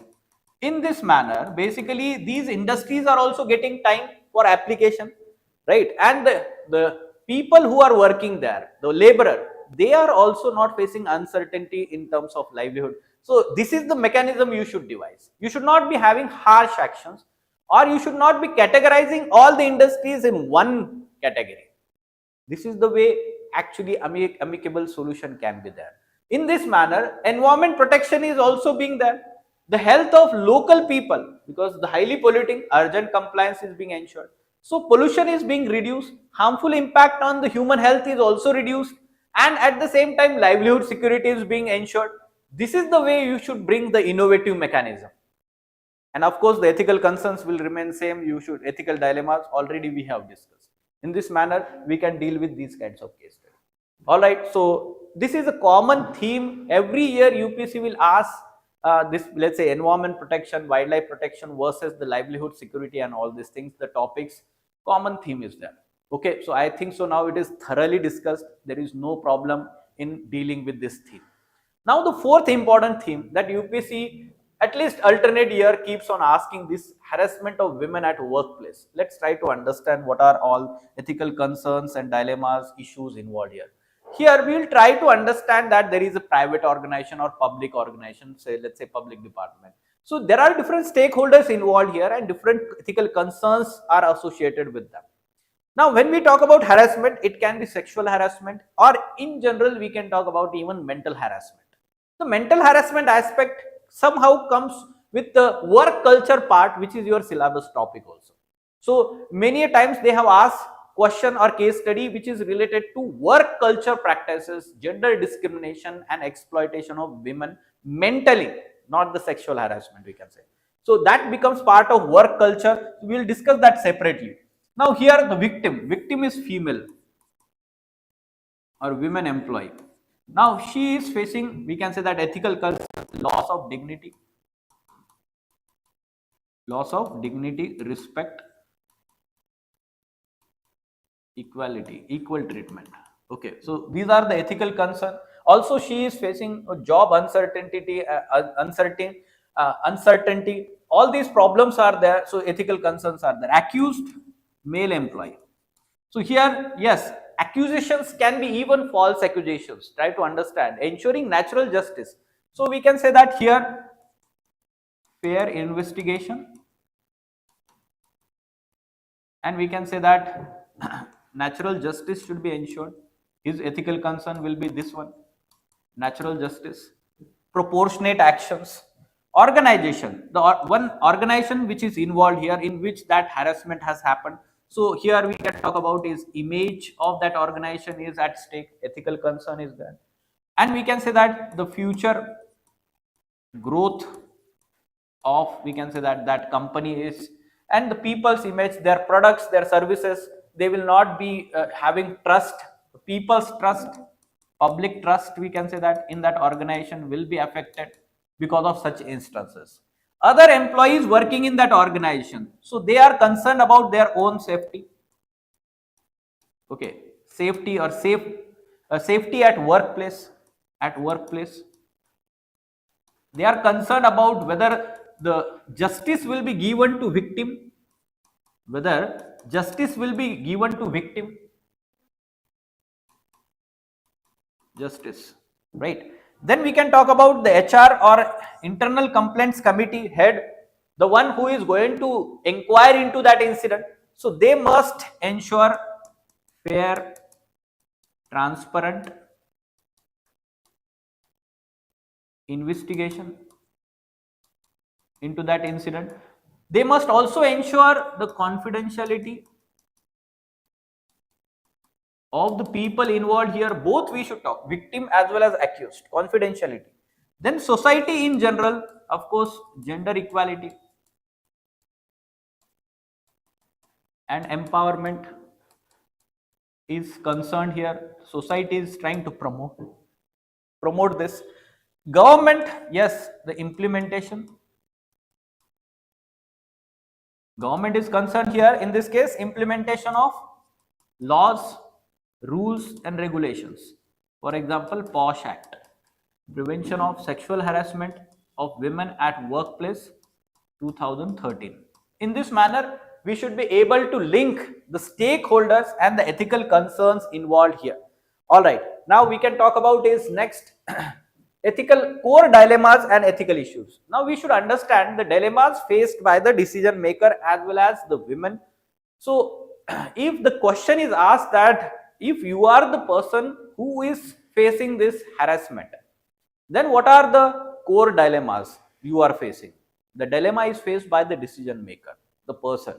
In this manner, basically these industries are also getting time for application, right? And the people who are working there, the laborer, they are also not facing uncertainty in terms of livelihood. So this is the mechanism you should devise. You should not be having harsh actions, or you should not be categorizing all the industries in one category. This is the way actually amicable solution can be there. In this manner, environment protection is also being there. The health of local people, because the highly polluting, urgent compliance is being ensured. So pollution is being reduced, harmful impact on the human health is also reduced, and at the same time livelihood security is being ensured. This is the way you should bring the innovative mechanism. And of course the ethical concerns will remain same. You should, ethical dilemmas already we have discussed. In this manner we can deal with these kinds of case studies. All right, so this is a common theme. Every year UPSC will ask this, let's say, environment protection, wildlife protection versus the livelihood security and all these things, the topics, common theme is there. Okay, so I think so now it is thoroughly discussed. There is no problem in dealing with this theme. Now the fourth important theme that UPSC at least alternate year keeps on asking, this harassment of women at workplace. Let's try to understand what are all ethical concerns and dilemmas, issues involved here. Here we will try to understand that there is a private organization or public organization, say let's say public department. So there are different stakeholders involved here and different ethical concerns are associated with them. Now when we talk about harassment, it can be sexual harassment, or in general we can talk about even mental harassment. The mental harassment aspect somehow comes with the work culture part, which is your syllabus topic also. So many a times they have asked question or case study which is related to work culture practices, gender discrimination and exploitation of women mentally, not the sexual harassment we can say. So that becomes part of work culture. We will discuss that separately. Now here the victim is female or women employee. Now she is facing, we can say that ethical concern, loss of dignity, respect, equality, equal treatment. Okay, so these are the ethical concern. Also she is facing a job uncertainty, uncertainty. All these problems are there, so ethical concerns are there. Accused male employee. So here, yes, accusations can be even false accusations. Try to understand. Ensuring natural justice. So we can say that here, fair investigation, and we can say that natural justice should be ensured. His ethical concern will be this one, natural justice, proportionate actions, organization, the one organization which is involved here in which that harassment has happened. So here we can talk about is image of that organization is at stake, ethical concern is there. And we can say that the future growth of, we can say that that company is, and the people's image, their products, their services, they will not be having trust, people's trust, public trust, we can say that in that organization will be affected because of such instances. Other employees working in that organization, so they are concerned about their own safety. Okay, safety or safety at workplace. They are concerned about whether the justice will be given to victim, justice, right? Then we can talk about the HR or internal complaints committee head, the one who is going to inquire into that incident. So they must ensure fair, transparent investigation into that incident. They must also ensure the confidentiality of the people involved here. Both we should talk, victim as well as accused, confidentiality. Then society in general, of course, gender equality and empowerment is concerned here. Society is trying to promote this. Government, yes, the implementation. Government is concerned here in this case, implementation of laws, rules and regulations. For example, POSH Act, Prevention of Sexual Harassment of Women at Workplace 2013. In this manner, we should be able to link the stakeholders and the ethical concerns involved here. All right, now we can talk about is next ethical core dilemmas and ethical issues. Now we should understand the dilemmas faced by the decision maker as well as the women. So if the question is asked that if you are the person who is facing this harassment, then what are the core dilemmas you are facing? The dilemma is faced by the decision maker, the person.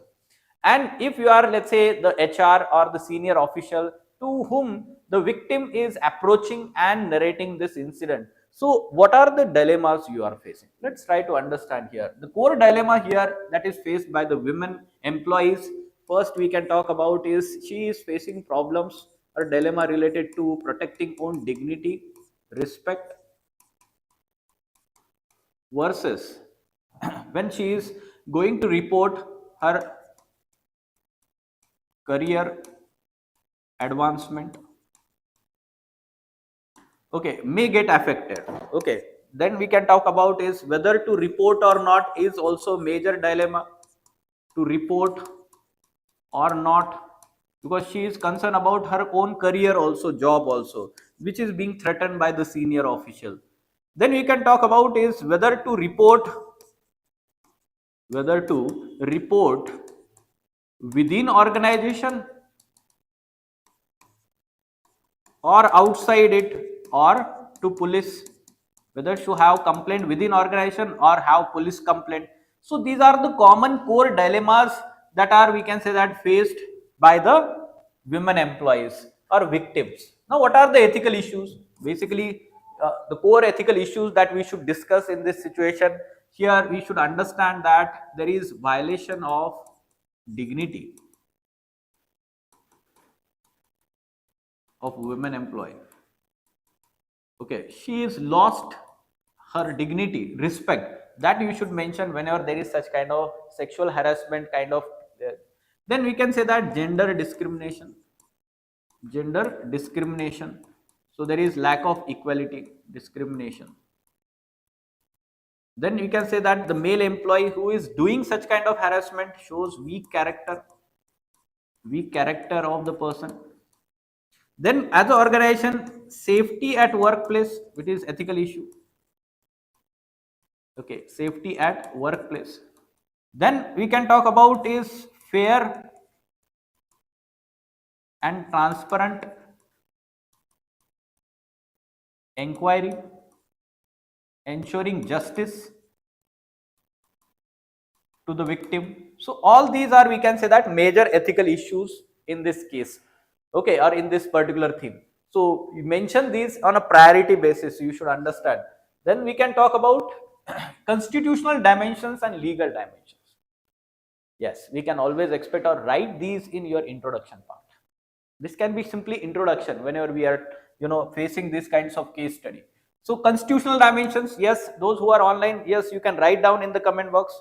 And if you are, let's say, the HR or the senior official to whom the victim is approaching and narrating this incident, so what are the dilemmas you are facing? Let's try to understand here. The core dilemma here that is faced by the women employees, first we can talk about is she is facing problems or dilemma related to protecting own dignity, respect, versus when she is going to report her career advancement, okay, may get affected. Okay, then we can talk about is whether to report or not is also major dilemma, to report or not, because she is concerned about her own career also, job also, which is being threatened by the senior official. Then we can talk about is whether to report within organization or outside it, or to police, whether to have complaint within organization or have police complaint. So these are the common core dilemmas that are, we can say, that faced by the women employees or victims. Now what are the ethical issues? Basically, the core ethical issues that we should discuss in this situation, here we should understand that there is violation of dignity of women employee. Okay, she is lost her dignity, respect, that you should mention whenever there is such kind of sexual harassment kind of then we can say that gender discrimination, so there is lack of equality, discrimination. Then we can say that the male employee who is doing such kind of harassment shows weak character of the person. Then as an organization, safety at workplace, which is ethical issue. Okay, safety at workplace. Then we can talk about is fair and transparent inquiry, ensuring justice to the victim. So all these are, we can say, that major ethical issues in this case, okay, or in this particular theme. So you mention these on a priority basis, you should understand. Then we can talk about constitutional dimensions and legal dimensions. Yes, we can always expect or write these in your introduction part. This can be simply introduction whenever we are, facing these kinds of case study. So constitutional dimensions, yes, those who are online, yes, you can write down in the comment box.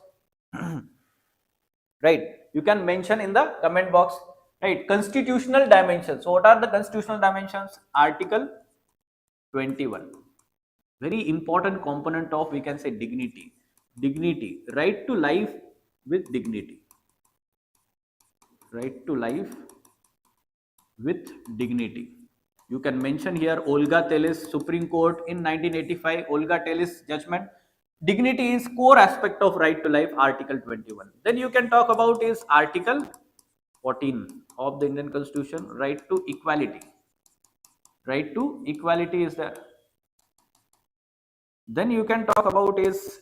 Right, you can mention in the comment box, right? Constitutional dimensions. So what are the constitutional dimensions? Article 21, very important component of, we can say, dignity, right to life with dignity, right to life with dignity. You can mention here Olga Tellis, Supreme Court in 1985, Olga Tellis judgment. Dignity is core aspect of right to life, Article 21. Then you can talk about is Article 14 of the Indian Constitution, right to equality. Right to equality is there. Then you can talk about is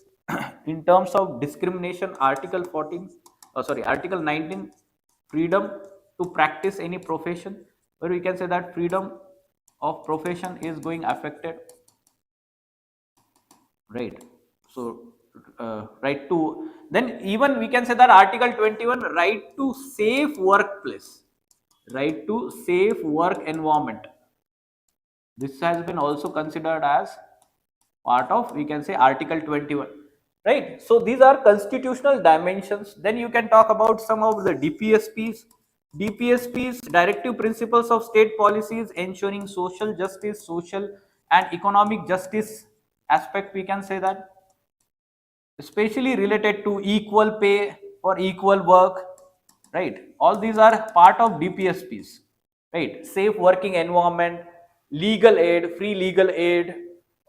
in terms of discrimination, Article 14, Article 19, freedom to practice any profession, where we can say that freedom of profession is going affected, right? So right to, then even we can say that Article 21, right to safe workplace, right to safe work environment, this has been also considered as part of, we can say, Article 21, right? So these are constitutional dimensions. Then you can talk about some of the DPSPs, directive principles of state policies ensuring social justice, social and economic justice aspect, we can say that, especially related to equal pay for equal work, right? All these are part of DPSPs, right? Safe working environment, legal aid, free legal aid,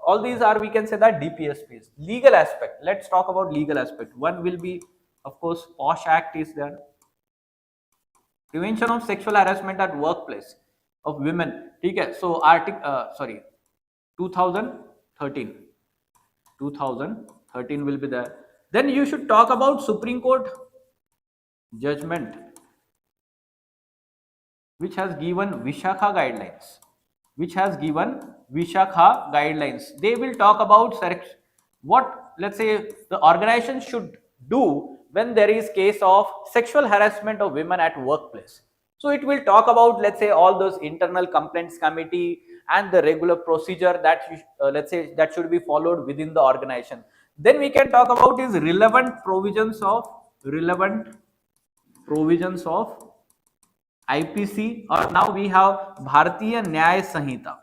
all these are, we can say, that DPSPs. Legal aspect, let's talk about legal aspect. One will be, of course, POSH Act is there, Prevention of sexual harassment at workplace of women. ठीक है, so sorry, 2013, 2013 will be there. Then you should talk about Supreme Court judgment which has given Vishakha guidelines. Which has given Vishakha guidelines. They will talk about what, let's say, the organization should do when there is case of sexual harassment of women at workplace. So it will talk about, let's say, all those internal complaints committee and the regular procedure that let's say that should be followed within the organization. Then we can talk about is relevant provisions of IPC, or now we have Bharatiya Nyaya Sanhita.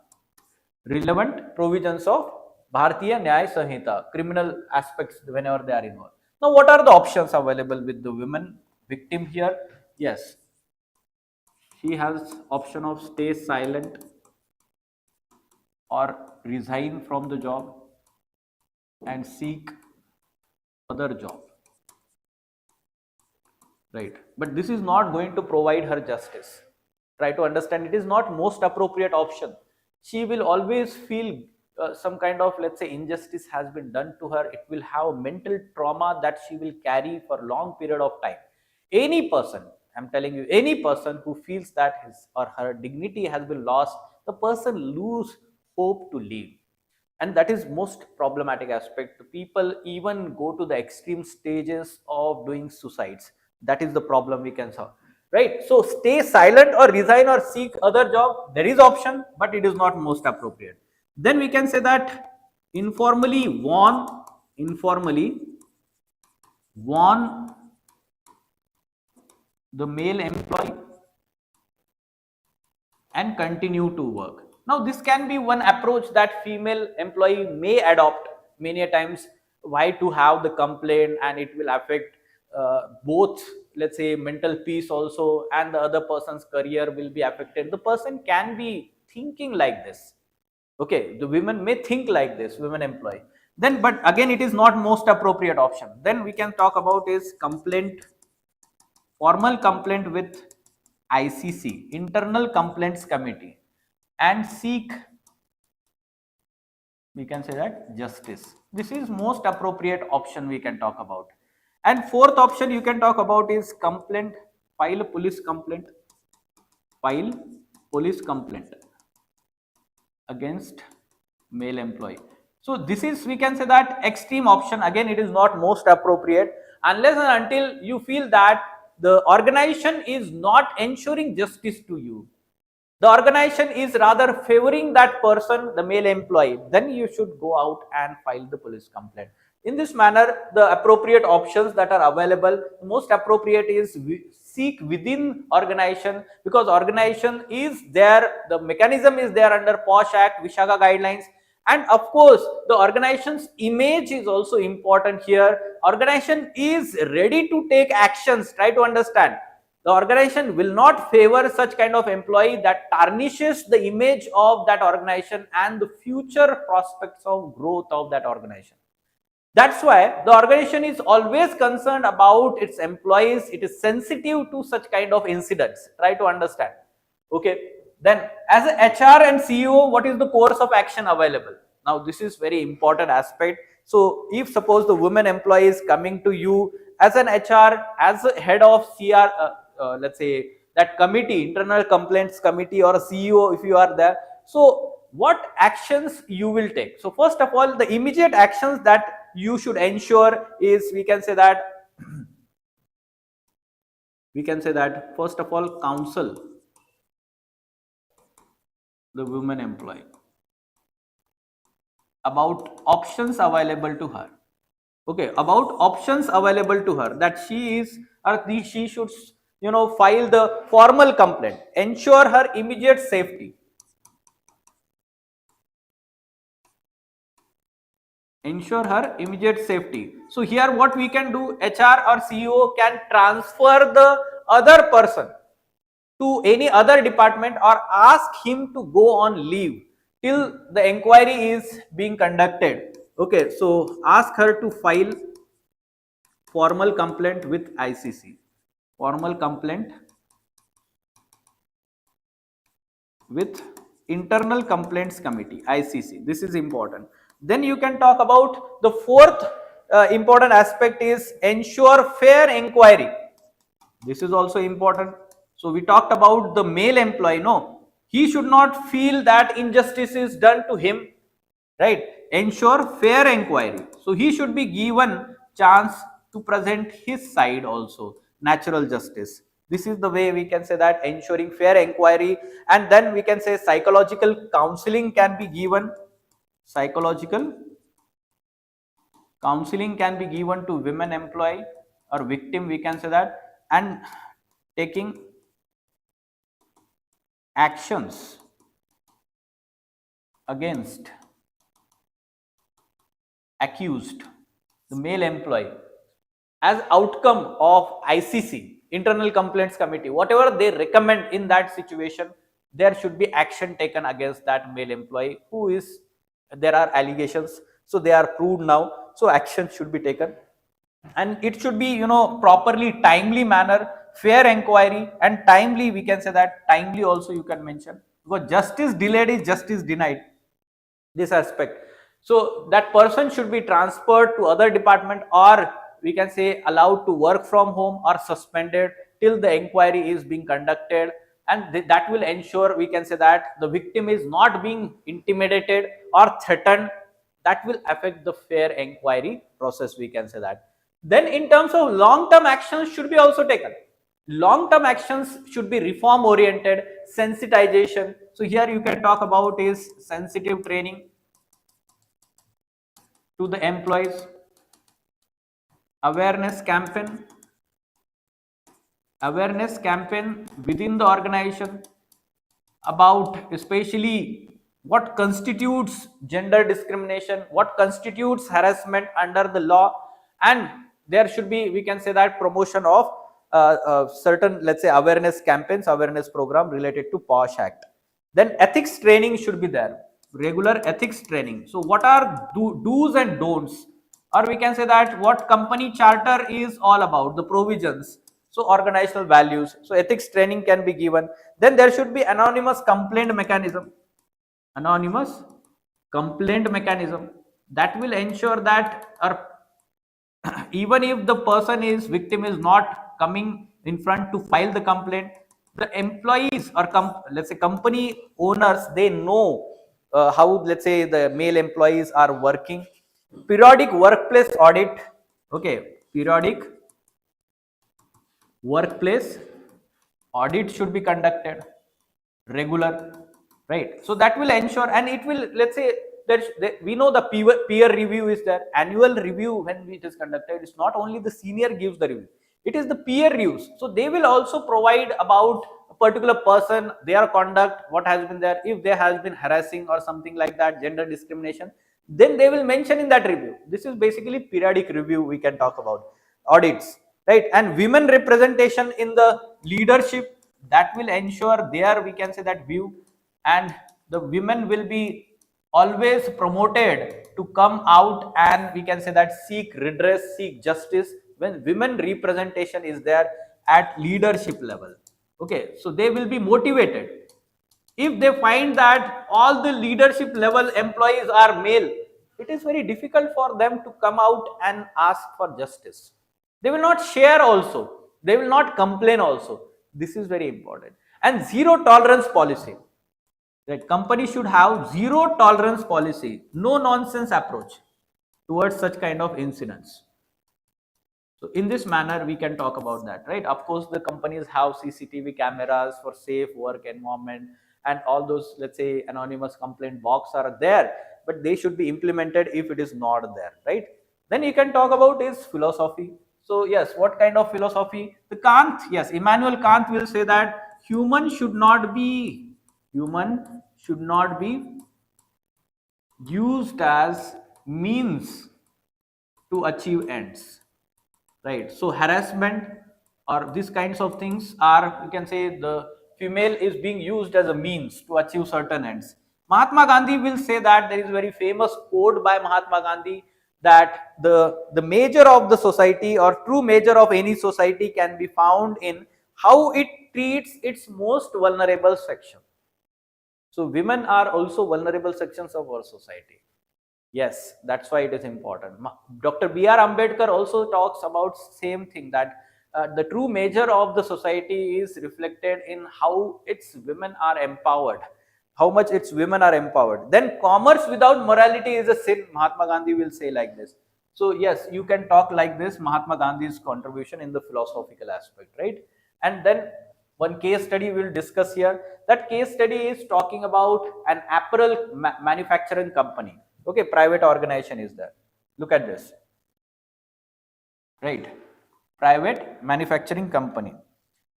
Relevant provisions of Bharatiya Nyaya Sanhita, criminal aspects whenever they are involved. Now, what are the options available with the women victim here? Yes, she has option of stay silent or resign from the job and seek other job. Right, but this is not going to provide her justice. Try to understand, it is not most appropriate option. She will always feel some kind of, let's say, injustice has been done to her. It will have mental trauma that she will carry for long period of time. Any person, I'm telling you, any person who feels that his or her dignity has been lost, the person lose hope to live. And that is most problematic aspect. People even go to the extreme stages of doing suicides. That is the problem we can solve, right? So stay silent or resign or seek other job, there is option, but it is not most appropriate. Then we can say that informally warn the male employee and continue to work. Now this can be one approach that female employee may adopt many a times. Why? To have the complaint, and it will affect both, let's say, mental peace also, and the other person's career will be affected. The person can be thinking like this. Okay, the women may think like this, women employee. Then, but again, it is not most appropriate option. Then we can talk about is formal complaint with ICC, Internal Complaints Committee, and seek, we can say that, justice. This is most appropriate option we can talk about. And fourth option you can talk about is file a police complaint against male employee. So this is, we can say that, extreme option. Again, it is not most appropriate unless and until you feel that the organization is not ensuring justice to you. The organization is rather favoring that person, the male employee, then you should go out and file the police complaint. In this manner, the appropriate options that are available, most appropriate is seek within organization, because organization is there, the mechanism is there under POSH Act, Vishaka guidelines, and of course the organization's image is also important here. Organization is ready to take actions. Try to understand, the organization will not favor such kind of employee that tarnishes the image of that organization and the future prospects of growth of that organization. That's why the organization is always concerned about its employees. It is sensitive to such kind of incidents. Try to understand. Okay. Then as a HR and CEO, what is the course of action available? Now this is very important aspect. So if suppose the woman employee is coming to you as an HR, as a head of CR, let's say that committee, internal complaints committee, or a CEO if you are there. So what actions you will take? So first of all, the immediate actions that you should ensure is, we can say that first of all, counsel the woman employee about options available to her. Okay, about options available to her, that she should, file the formal complaint, ensure her immediate safety. Ensure her immediate safety. So here what we can do, HR or CEO can transfer the other person to any other department or ask him to go on leave till the inquiry is being conducted. Okay, so ask her to file formal complaint with ICC. Formal complaint with internal complaints committee, ICC. This is important. Then you can talk about the fourth important aspect is ensure fair inquiry. This is also important. So we talked about the male employee. No, he should not feel that injustice is done to him, right? Ensure fair inquiry. So he should be given chance to present his side also. Natural justice. This is the way we can say that ensuring fair inquiry, and then we can say psychological counseling can be given. Psychological counseling can be given to women employee or victim, we can say that, and taking actions against accused, the male employee, as outcome of ICC, internal complaints committee, whatever they recommend in that situation, there should be action taken against that male employee who is, there are allegations, so they are proved now, so action should be taken, and it should be, properly timely manner, fair inquiry, and timely, we can say that timely also you can mention, because justice delayed is justice denied, this aspect. So that person should be transferred to other department, or we can say allowed to work from home or suspended till the inquiry is being conducted, and that will ensure, we can say that the victim is not being intimidated or threatened. That will affect the fair inquiry process, we can say that. Then in terms of long term actions should be also taken. Long term actions should be reform oriented, sensitization. So here you can talk about is sensitive training to the employees, awareness campaign, within the organization about especially what constitutes gender discrimination, what constitutes harassment under the law, and there should be, we can say that, promotion of certain, let's say, awareness campaigns, awareness program related to POSH Act. Then ethics training should be there, regular ethics training. So what are do's and don'ts, or we can say that what company charter is all about, the provisions, so organizational values, so ethics training can be given. Then there should be anonymous complaint mechanism, anonymous complaint mechanism that will ensure that, or even if the person is victim is not coming in front to file the complaint, the employees or let's say company owners, they know how, let's say, the male employees are working. Periodic workplace audit, okay, periodic workplace audit should be conducted regular, right? So that will ensure, and it will, let's say, we know the peer review is there, annual review when it is conducted, it's not only the senior gives the review, it is the peer reviews. So they will also provide about a particular person, their conduct, what has been there, if there has been harassing or something like that, gender discrimination, then they will mention in that review. This is basically periodic review, we can talk about audits, right? And women representation in the leadership, that will ensure there, we can say that view, and the women will be always promoted to come out, and we can say that seek redress, seek justice when women representation is there at leadership level. Okay, so they will be motivated. If they find that all the leadership level employees are male, it is very difficult for them to come out and ask for justice. They will not share also, they will not complain also. This is very important. And zero tolerance policy, that company should have zero tolerance policy, no nonsense approach towards such kind of incidents. So in this manner, we can talk about that, right? Of course, the companies have CCTV cameras for safe work environment, and all those, let's say, anonymous complaint box are there, but they should be implemented if it is not there, right? Then you can talk about is philosophy. So yes, what kind of philosophy? The Kant, yes, Immanuel Kant will say that human should not be used as means to achieve ends, right? So harassment or these kinds of things are, you can say, the female is being used as a means to achieve certain ends. Mahatma Gandhi will say that, there is a very famous quote by Mahatma Gandhi, that the measure of the society or true measure of any society can be found in how it treats its most vulnerable section. So women are also vulnerable sections of our society. Yes, that's why it is important. Dr. B.R. Ambedkar also talks about same thing, that the true measure of the society is reflected in how its women are empowered, how much its women are empowered. Then commerce without morality is a sin, Mahatma Gandhi will say like this. So yes, you can talk like this, Mahatma Gandhi's contribution in the philosophical aspect, right? And then one case study we'll discuss here. That case study is talking about an apparel manufacturing company. Okay, private organization is there. Look at this, right? Private manufacturing company.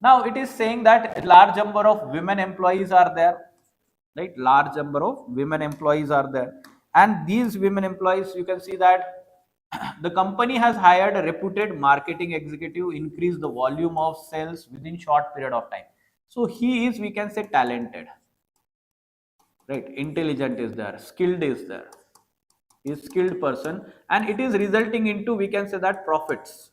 Now it is saying that large number of women employees are there, right? Large number of women employees are there, and these women employees, you can see that the company has hired a reputed marketing executive, increase the volume of sales within short period of time. So he is, we can say, talented, right? Intelligent is there, skilled is there, is skilled person, and it is resulting into, we can say, that profits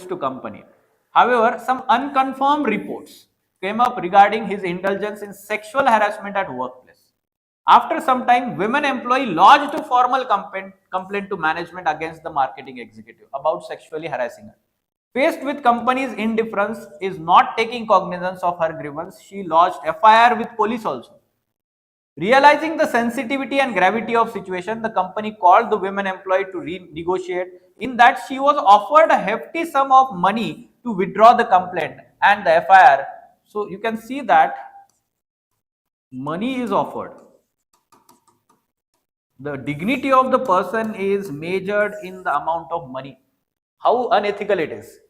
to company. However, some unconfirmed reports came up regarding his indulgence in sexual harassment at workplace. After some time, women employee lodged a formal complaint to management against the marketing executive about sexually harassing her. Faced with company's indifference is not taking cognizance of her grievance, she lodged FIR with police also. Realizing the sensitivity and gravity of situation, the company called the women employee to renegotiate. In that, she was offered a hefty sum of money to withdraw the complaint and the FIR. So you can see that money is offered. The dignity of the person is measured in the amount of money. How unethical it is,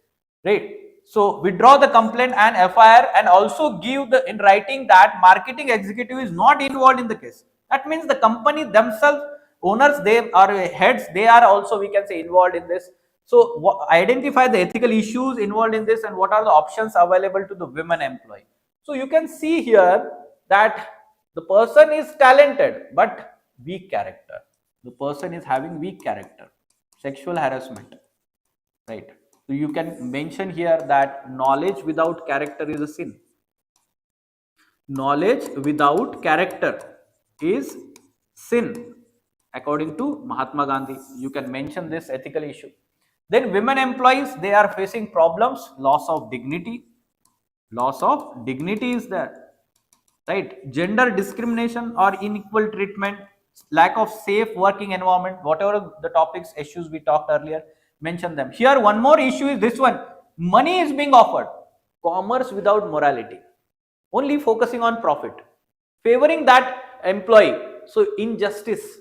right? So withdraw the complaint and FIR, and also give the in writing that marketing executive is not involved in the case. That means the company themselves, owners, they are heads, they are also, we can say, involved in this. So identify the ethical issues involved in this and what are the options available to the women employee. So you can see here that the person is talented but weak character. The person is having weak character, sexual harassment, right? So you can mention here that knowledge without character is a sin. Knowledge without character is sin, according to Mahatma Gandhi. You can mention this ethical issue. Then women employees, they are facing problems, loss of dignity. Loss of dignity is there, right? Gender discrimination or unequal treatment, lack of safe working environment, whatever the topics, issues we talked earlier, mention them. Here one more issue is this one: money is being offered, commerce without morality, only focusing on profit, favoring that employee. So injustice,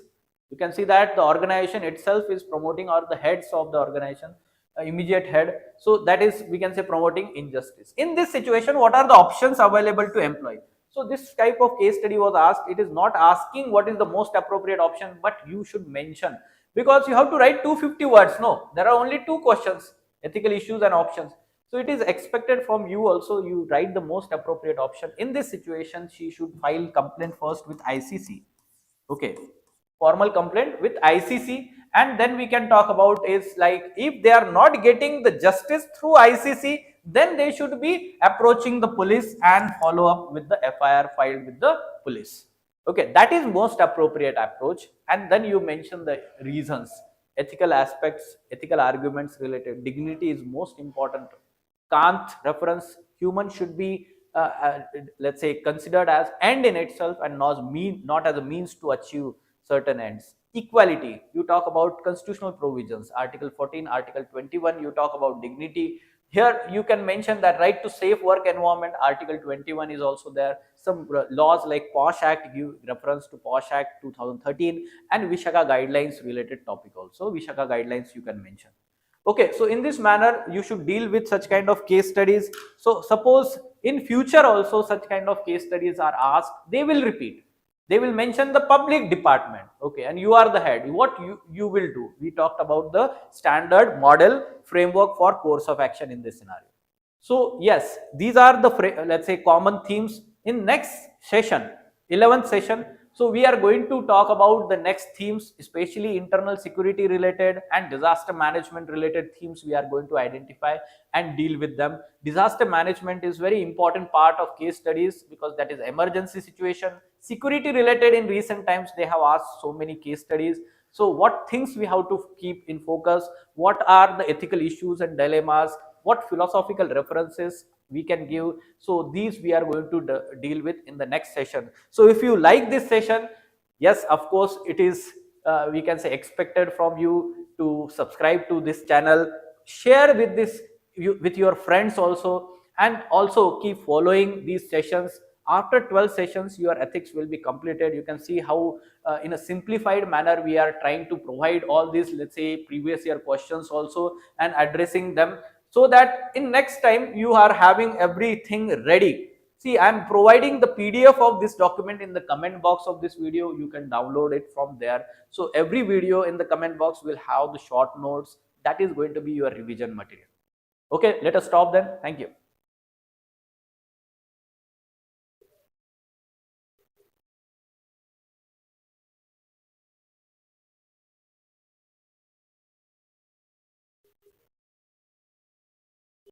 you can see that the organization itself is promoting, or the heads of the organization, immediate head, so that is, we can say, promoting injustice. In this situation, what are the options available to employee? So this type of case study was asked. It is not asking what is the most appropriate option, but you should mention, because you have to write 250 words. No, there are only two questions: ethical issues and options. So it is expected from you also, you write the most appropriate option. In this situation, she should file complaint first with ICC. Okay, formal complaint with ICC, and then we can talk about is like, if they are not getting the justice through ICC, then they should be approaching the police and follow up with the FIR filed with the police. Okay, that is most appropriate approach. And then you mention the reasons, ethical aspects, ethical arguments related. Dignity is most important. Kant reference, human should be let's say, considered as end in itself and not as a means to achieve certain ends. Equality, you talk about constitutional provisions, article 14, article 21, you talk about dignity. Here you can mention that right to safe work environment, article 21 is also there. Some laws like POSH Act give reference to POSH Act 2013, and Vishaka guidelines related topic also. Vishaka guidelines you can mention. Okay, so in this manner you should deal with such kind of case studies. So suppose in future also such kind of case studies are asked, they will repeat, they will mention the public department. Okay, and you are the head, what you will do. We talked about the standard model framework for course of action in this scenario. So yes, these are the let's say common themes. In next session, 11th session, So we are going to talk about the next themes, especially internal security related and disaster management related themes. We are going to identify and deal with them. Disaster management is very important part of case studies because that is emergency situation. Security related, in recent times they have asked so many case studies. So what things we have to keep in focus, what are the ethical issues and dilemmas, what philosophical references we can give. So these we are going to deal with in the next session. So if you like this session, yes, of course it is we can say expected from you to subscribe to this channel, share with this with your friends also, and also keep following these sessions. After 12 sessions your ethics will be completed. You can see how in a simplified manner we are trying to provide all these, let's say, previous year questions also and addressing them, so that in next time you are having everything ready. See, I am providing the PDF of this document in the comment box of this video. You can download it from there. So every video in the comment box will have the short notes. That is going to be your revision material. Okay, let us stop then. Thank you.